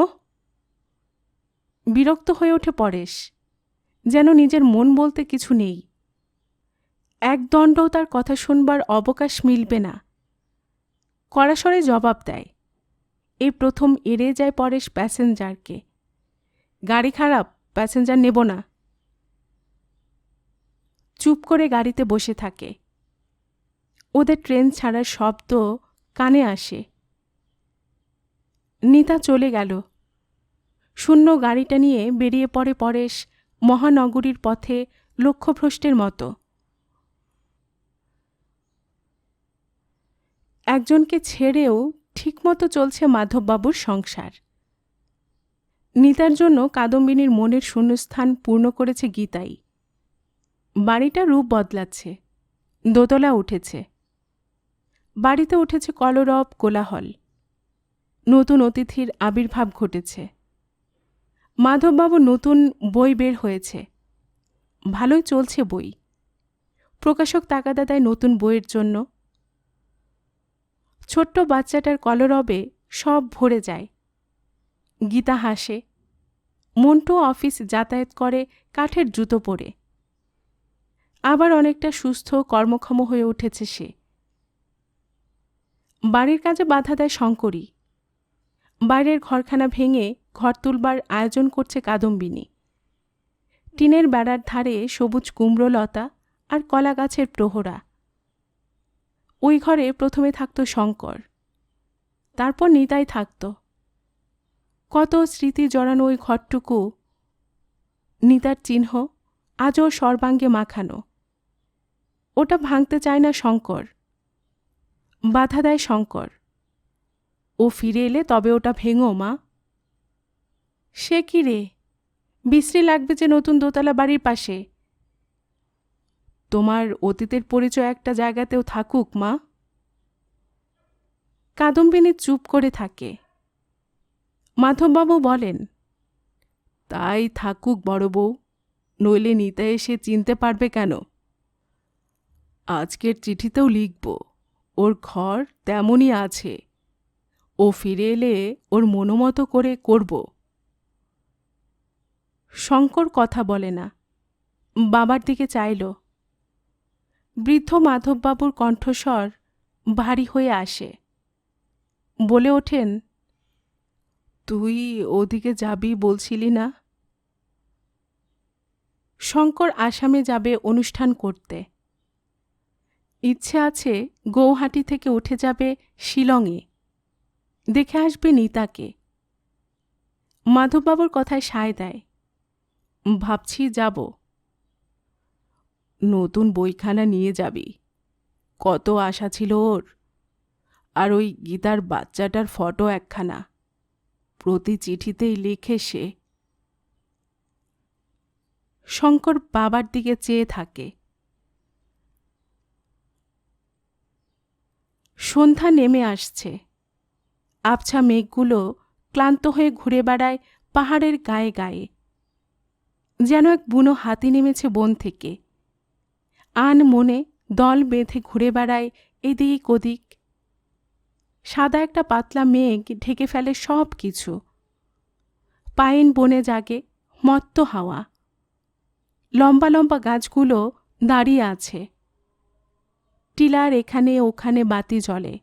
বিরক্ত হয়ে ওঠে পরেশ। যেন নিজের মন বলতে কিছু নেই। এক দণ্ডও তার কথা শুনবার অবকাশ মিলবে না। কড়াসরে জবাব দেয়। এই প্রথম এড়িয়ে যায় পরেশ প্যাসেঞ্জারকে। গাড়ি খারাপ, প্যাসেঞ্জার নেব না। চুপ করে গাড়িতে বসে থাকে। ওদের ট্রেন ছাড়ার শব্দ কানে আসে। নিতা চলে গেল। শূন্য গাড়িটা নিয়ে বেরিয়ে পড়ে পরেশ মহানগরীর পথে লক্ষ্যভ্রষ্টের মতো। একজনকে ছেড়েও ঠিকমতো চলছে মাধববাবুর সংসার। নিতার জন্য কাদম্বিনীর মনের শূন্যস্থান পূর্ণ করেছে গীতাই। বাড়িটা রূপ বদলাচ্ছে। দোতলা উঠেছে। বাড়িতে উঠেছে কলরব, কোলাহল। নতুন অতিথির আবির্ভাব ঘটেছে। মাধববাবু নতুন বই বের হয়েছে। ভালোই চলছে বই। প্রকাশক তাগাদা দেয় নতুন বইয়ের জন্য। ছোট্ট বাচ্চাটার কলরবে সব ভরে যায়। গীতা হাসে। মন্টু অফিস যাতায়াত করে কাঠের জুতো পরে। আবার অনেকটা সুস্থ কর্মক্ষম হয়ে উঠেছে সে। বাড়ির কাজে বাধা দেয় শঙ্করী। বাইরের ঘরখানা ভেঙে ঘর তুলবার আয়োজন করছে কাদম্বিনী। টিনের বেড়ার ধারে সবুজ কুমড়োলতা আর কলা গাছের প্রহরা। ওই ঘরে প্রথমে থাকত শঙ্কর, তারপর নিতাই থাকত। কত স্মৃতি জড়ানো ওই ঘরটুকু, নিতার চিহ্ন আজও সর্বাঙ্গে মাখানো। ওটা ভাঙতে চায় না শঙ্কর, বাধা দেয় শঙ্কর। ও ফিরে এলে তবে ওটা ভেঙো মা। সে কি রে, বিশ্রী লাগবে যে নতুন দোতলা বাড়ির পাশে। তোমার অতীতের পরিচয় একটা জায়গাতেও থাকুক মা। কাদম্বিনী চুপ করে থাকে। মাধববাবু বলেন, তাই থাকুক বড় বউ, নইলে নিতা এসে চিনতে পারবে কেন? আজকের চিঠিতেও লিখব, ওর ঘর তেমনই আছে, ও ফিরে এলে ওর মনোমতো করে করব। শঙ্কর কথা বলে না, বাবার দিকে চাইল। বৃদ্ধ মাধববাবুর কণ্ঠস্বর ভারী হয়ে আসে। বলে ওঠেন, তুই ওদিকে যাবি বলছিলি না? শঙ্কর আসামে যাবে অনুষ্ঠান করতে। ইচ্ছে আছে গৌহাটি থেকে উঠে যাবে শিলংয়ে, দেখে আসবে নিতাকে। মাধববাবুর কথায় সায় দেয়, ভাবছি যাব। নতুন বইখানা নিয়ে যাবি, কত আশা ছিল ওর। আর ওই গীতার বাচ্চাটার ফটো একখানা, প্রতি চিঠিতেই লেখে সে। শঙ্কর বাবার দিকে চেয়ে থাকে। সন্ধ্যা নেমে আসছে। আবছা মেঘগুলো ক্লান্ত হয়ে ঘুরে বেড়ায় পাহাড়ের গায়ে গায়ে। যেন এক বুনো হাতি নেমেছে বন থেকে। আন মনে দল বেঁধে ঘুরে বেড়ায় এদিক ওদিক। সাদা একটা পাতলা মেঘ ঢেকে ফেলে সব কিছু। পাইন বনে জাগে মত্ত হাওয়া। লম্বা লম্বা গাছগুলো দাঁড়িয়ে আছে। টিলার এখানে ওখানে বাতি জ্বলে।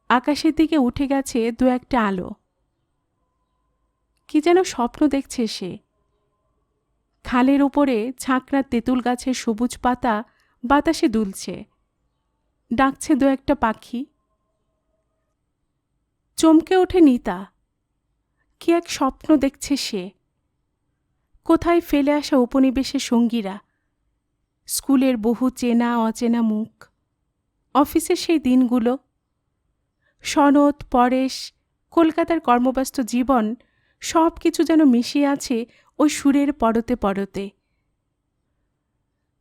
আকাশের দিকে উঠে গেছে দু একটা আলো। কি যেন স্বপ্ন দেখছে সে। খালের ওপরে ঝাঁকড়া তেঁতুল গাছের সবুজ পাতা বাতাসে দুলছে, ডাকছে দু একটা পাখি। চমকে ওঠে নিতা। কি এক স্বপ্ন দেখছে সে। কোথায় ফেলে আসা উপনিবেশের সঙ্গীরা, স্কুলের বহু চেনা অচেনা মুখ, অফিসের সেই দিনগুলো, সনদ পরেশ, কলকাতার কর্মব্যস্ত জীবন, সব কিছু যেন মিশিয়ে আছে ওই সুরের পরতে পরতে।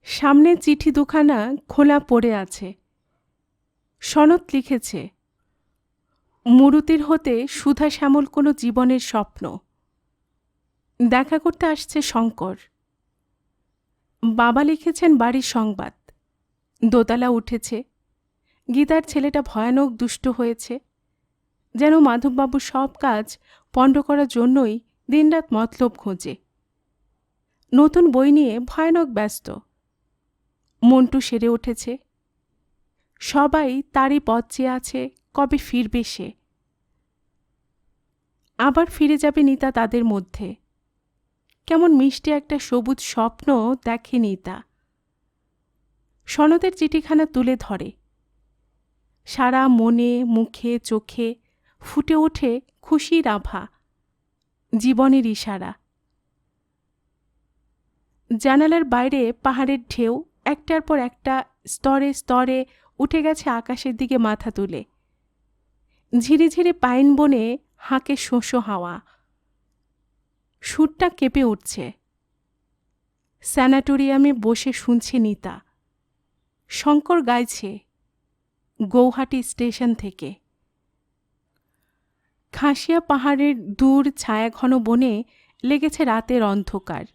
সামনের চিঠি দুখানা খোলা পড়ে আছে। সনদ লিখেছে, মুরুতির হতে সুধা শ্যামল কোনো জীবনের স্বপ্ন। দেখা করতে আসছে শঙ্কর। বাবা লিখেছেন বাড়ির সংবাদ, দোতলা উঠেছে, গীতার ছেলেটা ভয়ানক দুষ্ট হয়েছে। যেন মাধববাবু সব কাজ পণ্ড করার জন্যই দিনরাত মতলব খোঁজে। নতুন বই নিয়ে ভয়ানক ব্যস্ত। মন্টু সেরে উঠেছে। সবাই তারই পথ চেয়ে আছে কবে ফিরবে সে। আবার ফিরে যাবে নিতা তাদের মধ্যে। কেমন মিষ্টি একটা সবুজ স্বপ্ন দেখে নিতা। সনদের চিঠিখানা তুলে ধরে। সারা মনে মুখে চোখে ফুটে ওঠে খুশির আভা, জীবনের ইশারা। জানালার বাইরে পাহাড়ের ঢেউ একটার পর একটা স্তরে স্তরে উঠে গেছে আকাশের দিকে মাথা তুলে। ঝিরে ঝিরে পাইন বনে হাঁকে শোঁশো হাওয়া। সুরটা কেঁপে উঠছে। স্যানাটোরিয়ামে বসে শুনছে নিতা। শঙ্কর গাইছে গৌহাটি স্টেশন থেকে। খাসিয়া পাহাড়ের দূর ছায়াঘন বনে লেগেছে রাতের অন্ধকার।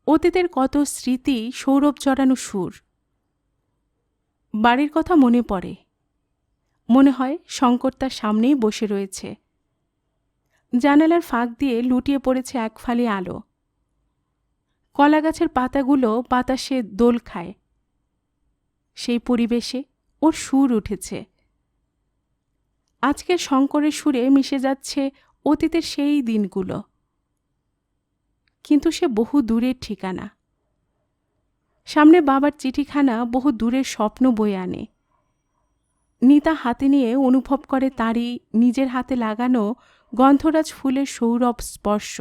অতীতের কত স্মৃতি সৌরভ জড়ানো সুর। বাড়ির কথা মনে পড়ে। মনে হয় শঙ্কর তার সামনেই বসে রয়েছে। জানালার ফাঁক দিয়ে লুটিয়ে পড়েছে এক ফালি আলো। কলা গাছের পাতাগুলো বাতাসে দোল খায়। সেই পরিবেশে ওর সুর উঠেছে। আজকের শঙ্করের সুরে মিশে যাচ্ছে অতীতের সেই দিনগুলো। কিন্তু সে বহু দূরের ঠিকানা। সামনে বাবার চিঠিখানা বহু দূরের স্বপ্ন বয়ে আনে। নিতা হাতে নিয়ে অনুভব করে তারই নিজের হাতে লাগানো গন্ধরাজ ফুলের সৌরভ স্পর্শ।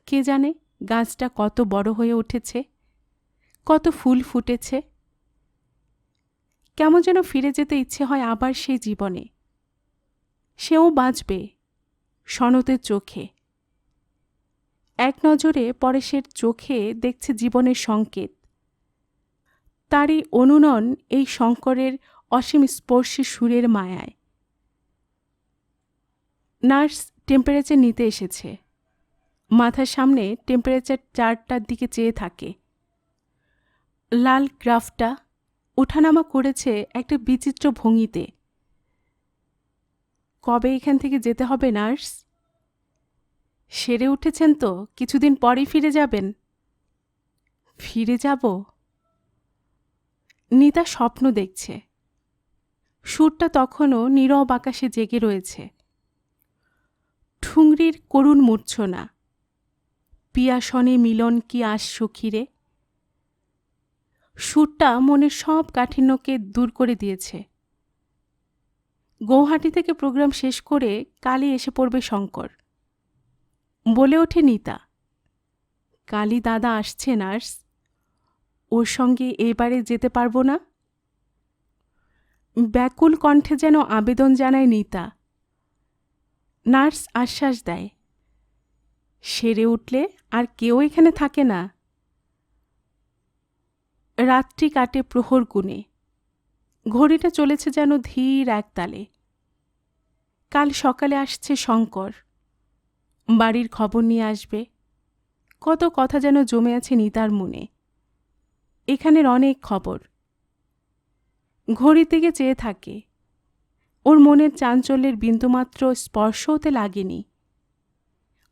কে জানে গাছটা কত বড় হয়ে উঠেছে, কত ফুল ফুটেছে। কেমন যেন ফিরে যেতে ইচ্ছে হয় আবার সেই জীবনে। সেও বাঁচবে সনতের চোখে। এক নজরে পরেশের চোখে দেখছে জীবনের সংকেত। তারই অনুনন এই শঙ্করের অসীম স্পর্শী সুরের মায়ায়। নার্স টেম্পারেচার নিতে এসেছে। মাথার সামনে টেম্পারেচার চার্টটার দিকে চেয়ে থাকে। লাল গ্রাফটা ওঠানামা করেছে একটা বিচিত্র ভঙ্গিতে। কবে এখান থেকে যেতে হবে নার্স? সেরে উঠেছেন তো, কিছুদিন পরেই ফিরে যাবেন। ফিরে যাব? নিতা স্বপ্ন দেখছে। সুরটা তখনও নীরব আকাশে জেগে রয়েছে। ঠুংরির করুণ মূর্ছনা। পিয়াসনে মিলন কি আস সখিরে। সুরটা মনের সব কাঠিন্যকে দূর করে দিয়েছে। গৌহাটি থেকে প্রোগ্রাম শেষ করে কালই এসে পড়বে শঙ্কর। বলে ওঠে নিতা, কালই দাদা আসছে নার্স, ওর সঙ্গে এবারে যেতে পারবো না? ব্যাকুল কণ্ঠে যেন আবেদন জানায় নিতা। নার্স আশ্বাস দেয়, সেরে উঠলে আর কেউ এখানে থাকে না। রাত্রি কাটে প্রহর গুণে। ঘড়িটা চলেছে যেন ধীর একতালে। কাল সকালে আসছে শঙ্কর। বাড়ির খবর নিয়ে আসবে। কত কথা যেন জমে আছে নিতার মনে। এখানের অনেক খবর। ঘড়ির দিকে চেয়ে থাকে। ওর মনের চাঞ্চল্যের বিন্দুমাত্র স্পর্শ হতে লাগেনি।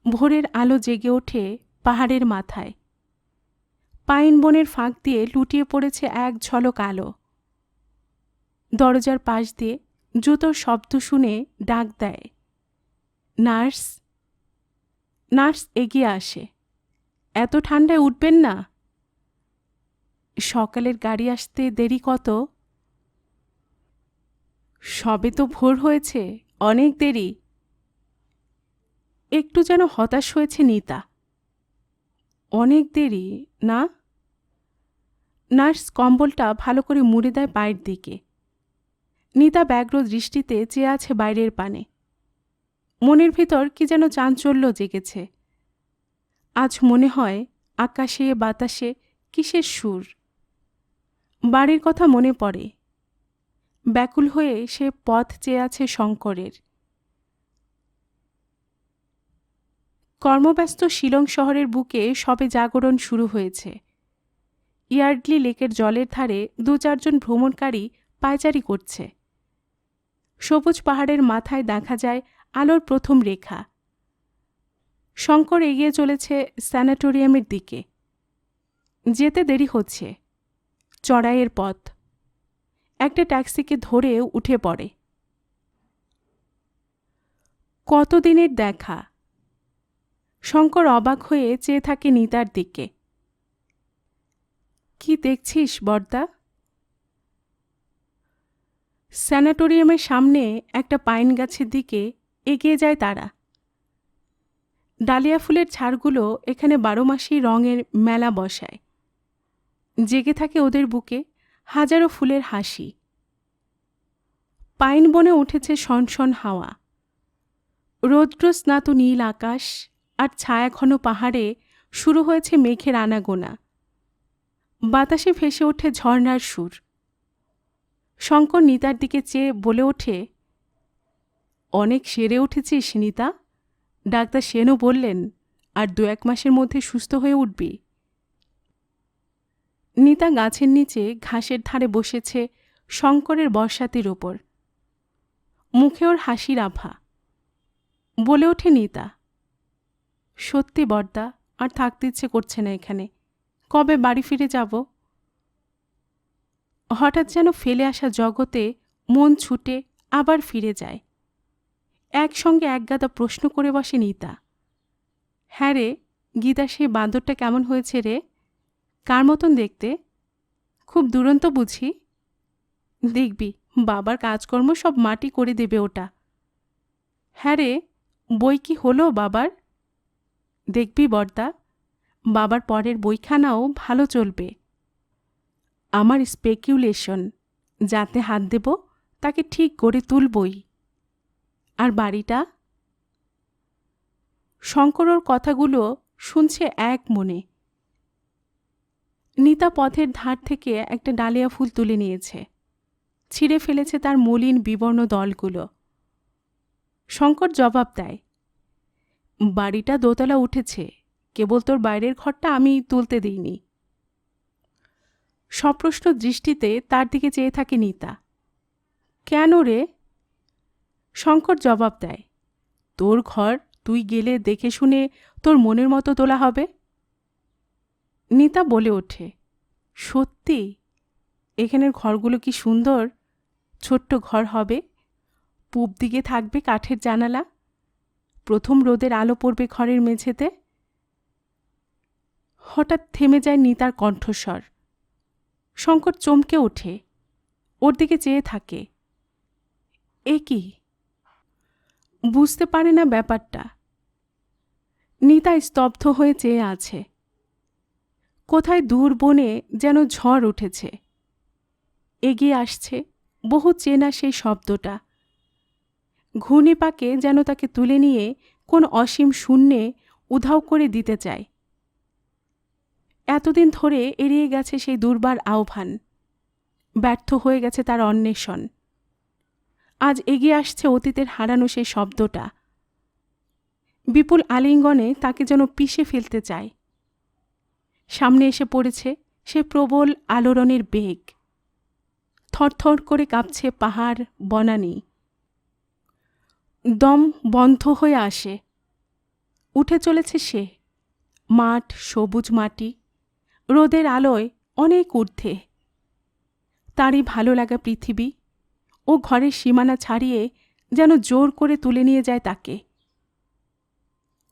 ভোরের আলো জেগে ওঠে পাহাড়ের মাথায়। পাইন বনের ফাঁক দিয়ে লুটিয়ে পড়েছে এক ঝলক আলো। দরজার পাশ দিয়ে জুতোর শব্দ শুনে ডাক দেয়, নার্স। নার্স এগিয়ে আসে। এত ঠান্ডায় উঠবেন না? সকালের গাড়ি আসতে দেরি কত? সবে তো ভোর হয়েছে, অনেক দেরি। একটু যেন হতাশ হয়েছে নিতা। অনেক দেরি না? নার্স কম্বলটা ভালো করে মুড়ে দেয় পায়ের দিকে। নিতা ব্যগ্র দৃষ্টিতে চেয়ে আছে বাইরের পানে। মনের ভিতর কি যেন চাঞ্চল্য জেগেছে। আজ মনে হয় আকাশে বাতাসে কিসের সুর। বাড়ির কথা মনে পড়ে। ব্যাকুল হয়ে সে পথ চেয়ে আছে শঙ্করের। কর্মব্যস্ত শিলং শহরের বুকে সবে জাগরণ শুরু হয়েছে। ইয়ার্ডলি লেকের জলের ধারে 2-4 জন ভ্রমণকারী পায়চারি করছে। সবুজ পাহাড়ের মাথায় দেখা যায় আলোর প্রথম রেখা। শঙ্কর এগিয়ে চলেছে স্যানাটোরিয়ামের দিকে। যেতে দেরি হচ্ছে। চড়াইয়ের পথ। একটা ট্যাক্সিকে ধরে উঠে পড়ে। কতদিনের দেখা। শঙ্কর অবাক হয়ে চেয়ে থাকে নিতার দিকে। কি দেখছিস বর্দা? স্যানাটোরিয়ামের সামনে একটা পাইন গাছের দিকে এগিয়ে যায় তারা। ডালিয়া ফুলের ছাড়গুলো এখানে 12 মাসেই রঙের মেলা বসায়। জেগে থাকে ওদের বুকে হাজারো ফুলের হাসি। পাইন বনে উঠেছে সনসন হাওয়া। রৌদ্রস্নাত নীল আকাশ আর ছায়াঘন পাহাড়ে শুরু হয়েছে মেঘের আনাগোনা। বাতাসে ভেসে ওঠে ঝর্ণার সুর। শঙ্কর নিতার দিকে চেয়ে বলে ওঠে, অনেক সেরে উঠেছিস নিতা। ডাক্তার সেনও বললেন আর 2-1 মাসের মধ্যে সুস্থ হয়ে উঠবি। নিতা গাছের নিচে ঘাসের ধারে বসেছে শঙ্করের বর্ষাতির ওপর। মুখে ওর হাসির আভা। বলে ওঠে নিতা, সত্যি বর্দা, আর থাকতে ইচ্ছে করছে না এখানে। কবে বাড়ি ফিরে যাব? হঠাৎ যেন ফেলে আসা জগতে মন ছুটে আবার ফিরে যায়। একসঙ্গে একগাদা প্রশ্ন করে বসে নিতা। হ্যাঁ রে, গীতা, সেই বাঁদরটা কেমন হয়েছে রে? কার মতন দেখতে? খুব দুরন্ত বুঝি? দেখবি বাবার কাজকর্ম সব মাটি করে দেবে ওটা। হ্যাঁ রে, বই কি হলো বাবার? দেখবি বর্দা, বাবার পরের বইখানাও ভালো চলবে। আমার স্পেকিউলেশন, যাতে হাত দেব তাকে ঠিক করে তুলবই। আর বাড়িটা? শঙ্কর ওর কথাগুলো শুনছে এক মনে। নিতা পথের ধার থেকে একটা ডালিয়া ফুল তুলে নিয়েছে, ছিঁড়ে ফেলেছে তার মলিন বিবর্ণ দলগুলো। শঙ্কর জবাব দেয়, বাড়িটা দোতলা উঠেছে, কেবল তোর বাইরের ঘরটা আমি তুলতে দিইনি। সপ্রশ্ন দৃষ্টিতে তার দিকে চেয়ে থাকে নিতা। কেন রে? শঙ্কর জবাব দেয়, তোর ঘর তুই গেলে দেখে শুনে তোর মনের মতো তোলা হবে। নিতা বলে ওঠে, সত্যি? এখানের ঘরগুলো কি সুন্দর! ছোট্ট ঘর হবে, পূব দিকে থাকবে কাঠের জানালা, প্রথম রোদের আলো পড়বে ঘরের মেঝেতে। হঠাৎ থেমে যায় নিতার কণ্ঠস্বর। শঙ্কর চমকে ওঠে, ওর দিকে চেয়ে থাকে। এ কি? বুঝতে পারে না ব্যাপারটা। নিতা স্তব্ধ হয়ে চেয়ে আছে। কোথায় দূর বনে যেন ঝড় উঠেছে। এগিয়ে আসছে বহু চেনা সেই শব্দটা। ঘূর্ণিপাকে যেন তাকে তুলে নিয়ে কোন অসীম শূন্যে উধাও করে দিতে চায়। এতদিন ধরে এড়িয়ে গেছে সেই দুর্বার আহ্বান, ব্যর্থ হয়ে গেছে তার অন্বেষণ। আজ এগিয়ে আসছে অতীতের হারানো সেই শব্দটা। বিপুল আলিঙ্গনে তাকে যেন পিষে ফেলতে চায়। সামনে এসে পড়েছে সে প্রবল আলোড়নের বেগ। থরথর করে কাঁপছে পাহাড় বনানী। দম বন্ধ হয়ে আসে। উঠে চলেছে সে, মাঠ, সবুজ মাটি, রোদের আলোয় অনেক ঊর্ধ্বে। তারই ভালো লাগা পৃথিবী ও ঘরের সীমানা ছাড়িয়ে যেন জোর করে তুলে নিয়ে যায় তাকে।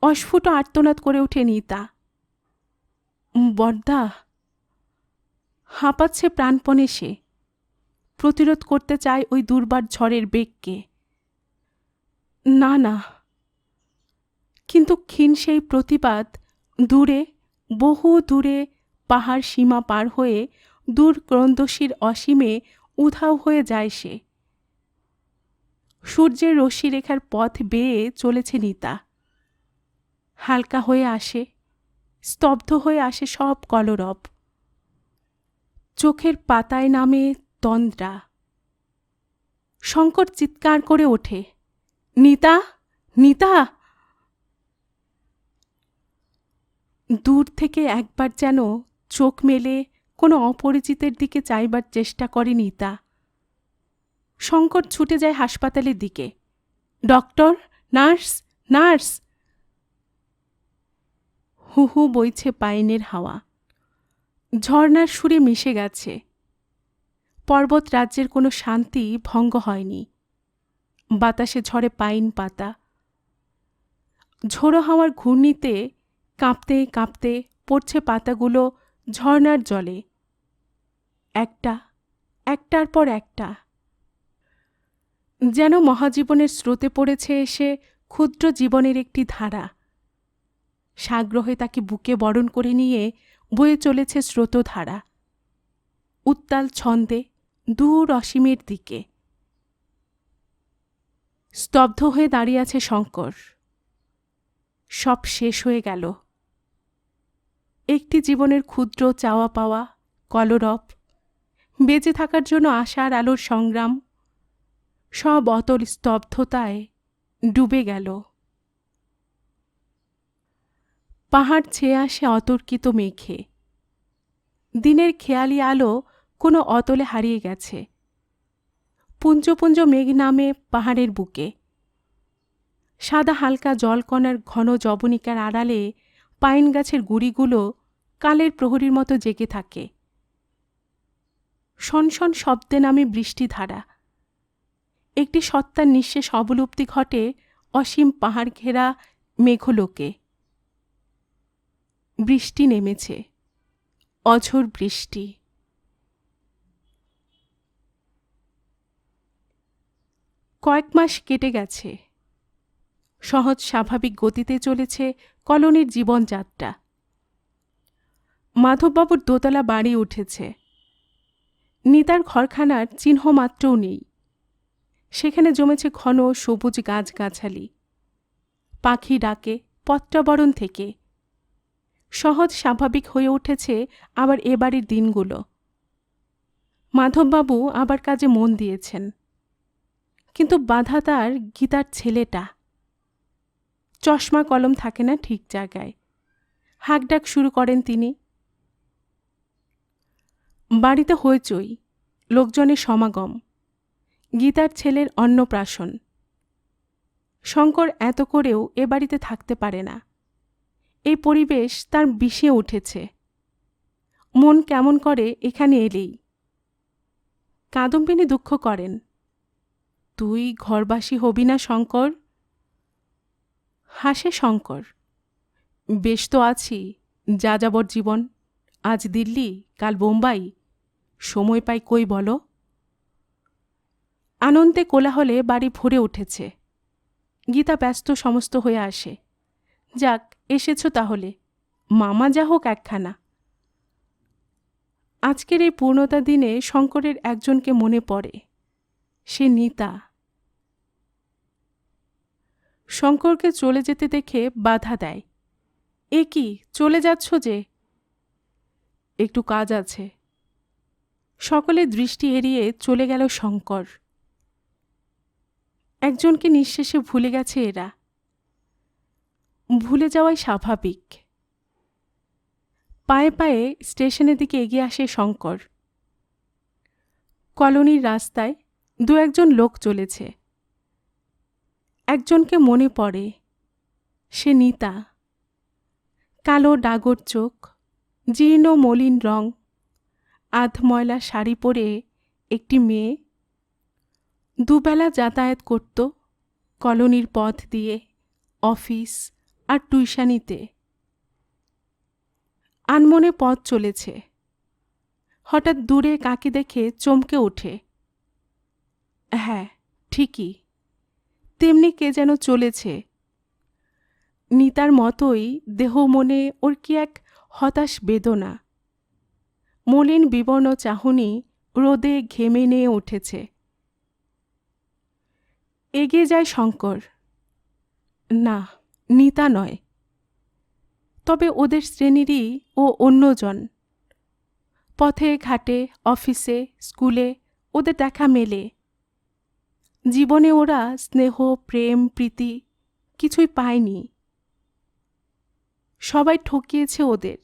অস্ফুট আর্তনাদ করে ওঠে নিতা। বর্দা! হাঁপাচ্ছে প্রাণপণে সে। প্রতিরোধ করতে চায় ওই দুর্বার ঝড়ের বেগকে। না না, কিন্তু ক্ষীণ সেই প্রতিবাদ দূরে, বহু দূরে, পাহাড় সীমা পার হয়ে দূর ক্রন্দশীর অসীমে উধাও হয়ে যায় সে। সূর্যের রশ্মিরেখার পথ বেয়ে চলেছে নিতা। হালকা হয়ে আসে, স্তব্ধ হয়ে আসে সব কলরব। চোখের পাতায় নামে তন্দ্রা। শঙ্কর চিৎকার করে ওঠে, নিতা, নিতা! দূর থেকে একবার যেন চোখ মেলে কোনো অপরিচিতের দিকে চাইবার চেষ্টা করে নিতা। শঙ্কর ছুটে যায় হাসপাতালের দিকে। Doctor, nurse, nurse! হু হু বইছে পাইনের হাওয়া। ঝর্নার সুরে মিশে গেছে। পর্বত রাজ্যের কোনো শান্তি ভঙ্গ হয়নি। বাতাসে ঝরে পাইন পাতা। ঝোড়ো হাওয়ার ঘূর্ণিতে কাঁপতে কাঁপতে পড়ছে পাতাগুলো ঝর্নার জলে, একটা একটার পর একটা। যেন মহাজীবনের স্রোতে পড়েছে এসে ক্ষুদ্র জীবনের একটি ধারা। সাগ্রহে তাকে বুকে বরণ করে নিয়ে বয়ে চলেছে স্রোতধারা, উত্তাল ছন্দে দূর অসীমের দিকে। স্তব্ধ হয়ে দাঁড়িয়ে আছে শঙ্কর। সব শেষ হয়ে গেল। একটি জীবনের ক্ষুদ্র চাওয়া পাওয়া, কলরব, বেঁচে থাকার জন্য আশার আলোর সংগ্রাম, সব অতল স্তব্ধতায় ডুবে গেল। পাহাড় ছেয়ে আসে অতর্কিত মেঘে। দিনের খেয়ালি আলো কোনো অতলে হারিয়ে গেছে। পুঞ্জ পুঞ্জ মেঘ নামে পাহাড়ের বুকে। সাদা হালকা জলকণার ঘন জবনিকার আড়ালে পাইন গাছের গুঁড়িগুলো কালের প্রহরীর মতো জেগে থাকে। শনশন শব্দে নামে বৃষ্টিধারা। একটি সত্তার নিঃশেষ অবলুপ্তি ঘটে অসীম পাহাড় ঘেরা মেঘলোকে। বৃষ্টি নেমেছে, অঝোর বৃষ্টি। কয়েক মাস কেটে গেছে। সহজ স্বাভাবিক গতিতে চলেছে কলোনির জীবনযাত্রা। মাধববাবুর দোতলা বাড়ি উঠেছে। নিতার ঘরখানার চিহ্ন মাত্রও নেই। সেখানে জমেছে ঘন সবুজ গাছগাছালি। পাখি ডাকে পত্রাবরণ থেকে। সহজ স্বাভাবিক হয়ে উঠেছে আবার এ বাড়ির দিনগুলো। মাধববাবু আবার কাজে মন দিয়েছেন, কিন্তু বাধা তার গীতার ছেলেটা। চশমা কলম থাকে না ঠিক জায়গায়। হাঁকডাক শুরু করেন তিনি। বাড়িতে হইচই, লোকজনের সমাগম, গীতার ছেলের অন্নপ্রাশন। শঙ্কর এত করেও এ বাড়িতে থাকতে পারে না। এই পরিবেশ তার বিষিয়ে উঠেছে। মন কেমন করে এখানে এলেই। কাদম্বিনী দুঃখ করেন, তুই ঘরবাসী হবি না শঙ্কর? হাসে শঙ্কর, বেশ তো আছি, যা যাবর জীবন। আজ দিল্লি, কাল বোম্বাই, সময় পাই কই বলো? আনন্দে কোলাহলে বাড়ি ভরে উঠেছে। গীতা ব্যস্ত সমস্ত হয়ে আসে। যাক, এসেছ তাহলে, মামা যা হোক একখানা। আজকের এই পূর্ণতা দিনে শঙ্করের একজনকে মনে পড়ে, সে নিতা। শঙ্করকে চলে যেতে দেখে বাধা দেয়। এ কি, চলে যাচ্ছ যে? একটু কাজ আছে। সকলের দৃষ্টি এড়িয়ে চলে গেল শঙ্কর। একজনকে নিঃশেষে ভুলে গেছে এরা। ভুলে যাওয়াই স্বাভাবিক। পায়ে পায়ে স্টেশনের দিকে এগিয়ে আসে শঙ্কর। কলোনির রাস্তায় দু একজন লোক চলেছে। একজনকে মনে পড়ে, সে নিতা। কালো ডাগর চোখ, জীর্ণ মলিন রং, আধময়লা শাড়ি পরে একটি মেয়ে। দুবেলা যাতায়াত করত কলোনির পথ দিয়ে, অফিস আর টিউশনিতে। আনমনে পথ চলেছে। হঠাৎ দূরে কাকে দেখে চমকে ওঠে। হ্যাঁ, ঠিকই, তেমনি কে যেন চলেছে। নিতার মতোই দেহ মনে ওর কি এক হতাশ বেদনা। মলিন বিবর্ণ চাহনি রোদে ঘেমে নিয়ে উঠেছে। এগিয়ে যায় শঙ্কর। না, নিতা নয়, তবে ওদের শ্রেণীরই ও অন্যজন। পথে ঘাটে, অফিসে, স্কুলে ওদের দেখা মেলে। জীবনে ওরা স্নেহ, প্রেম, প্রীতি কিছুই পায়নি। সবাই ঠকিয়েছে ওদের।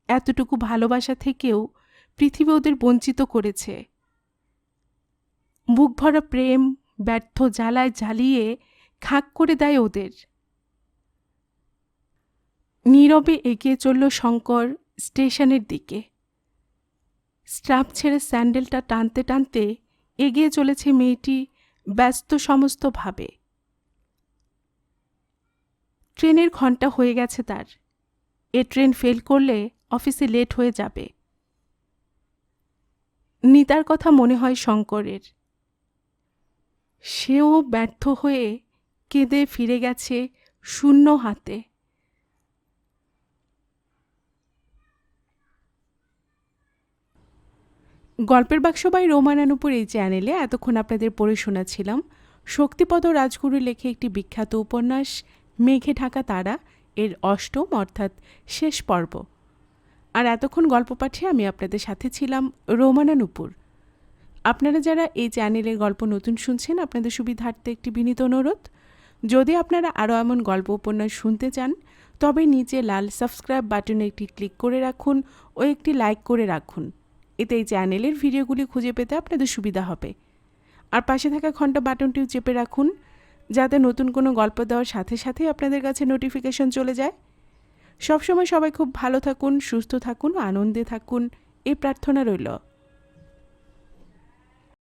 এতটুকু ভালোবাসা থেকেও পৃথিবী ওদের বঞ্চিত করেছে। বুক ভরা প্রেম ব্যর্থ জ্বালায় জ্বালিয়ে খাক করে দেয় ওদের। নীরবে এগিয়ে চলল শঙ্কর স্টেশনের দিকে। স্ট্রাপ ছেড়ে স্যান্ডেলটা টানতে টানতে এগিয়ে চলেছে মেয়েটি ব্যস্ত সমস্ত ভাবে। ট্রেনের ঘণ্টা হয়ে গেছে তার। এ ট্রেন ফেল করলে অফিসে লেট হয়ে যাবে। নিতার কথা মনে হয় শঙ্করের। সেও ব্যর্থ হয়ে কেঁদে ফিরে গেছে শূন্য হাতে। গল্পের বাক্স বাই রোমানানুপুর এই চ্যানেলে এতক্ষণ আপনাদের পড়ে শোনাচ্ছিলাম শক্তিপদ রাজগুরু লেখে একটি বিখ্যাত উপন্যাস মেঘে ঢাকা তারা এর অষ্টম অর্থাৎ শেষ পর্ব। আর এতক্ষণ গল্প পাঠে আমি আপনাদের সাথে ছিলাম রোমানানুপুর। আপনারা যারা এই চ্যানেলের গল্প নতুন শুনছেন, আপনাদের সুবিধার্থে একটি বিনীত অনুরোধ, যদি আপনারা আরও এমন গল্প উপন্যাস শুনতে চান তবে নিচে লাল সাবস্ক্রাইব বাটনে একটি ক্লিক করে রাখুন ও একটি লাইক করে রাখুন। এতে এই চ্যানেলের ভিডিওগুলি খুঁজে পেতে আপনাদের সুবিধা হবে। আর পাশে থাকা ঘন্টা বাটনটিও চেপে রাখুন, যাতে নতুন কোনো গল্প দেওয়ার সাথে সাথেই আপনাদের কাছে নোটিফিকেশন চলে যায়। সবসময় সবাই খুব ভালো থাকুন, সুস্থ থাকুন, আনন্দে থাকুন, এই প্রার্থনা রইল।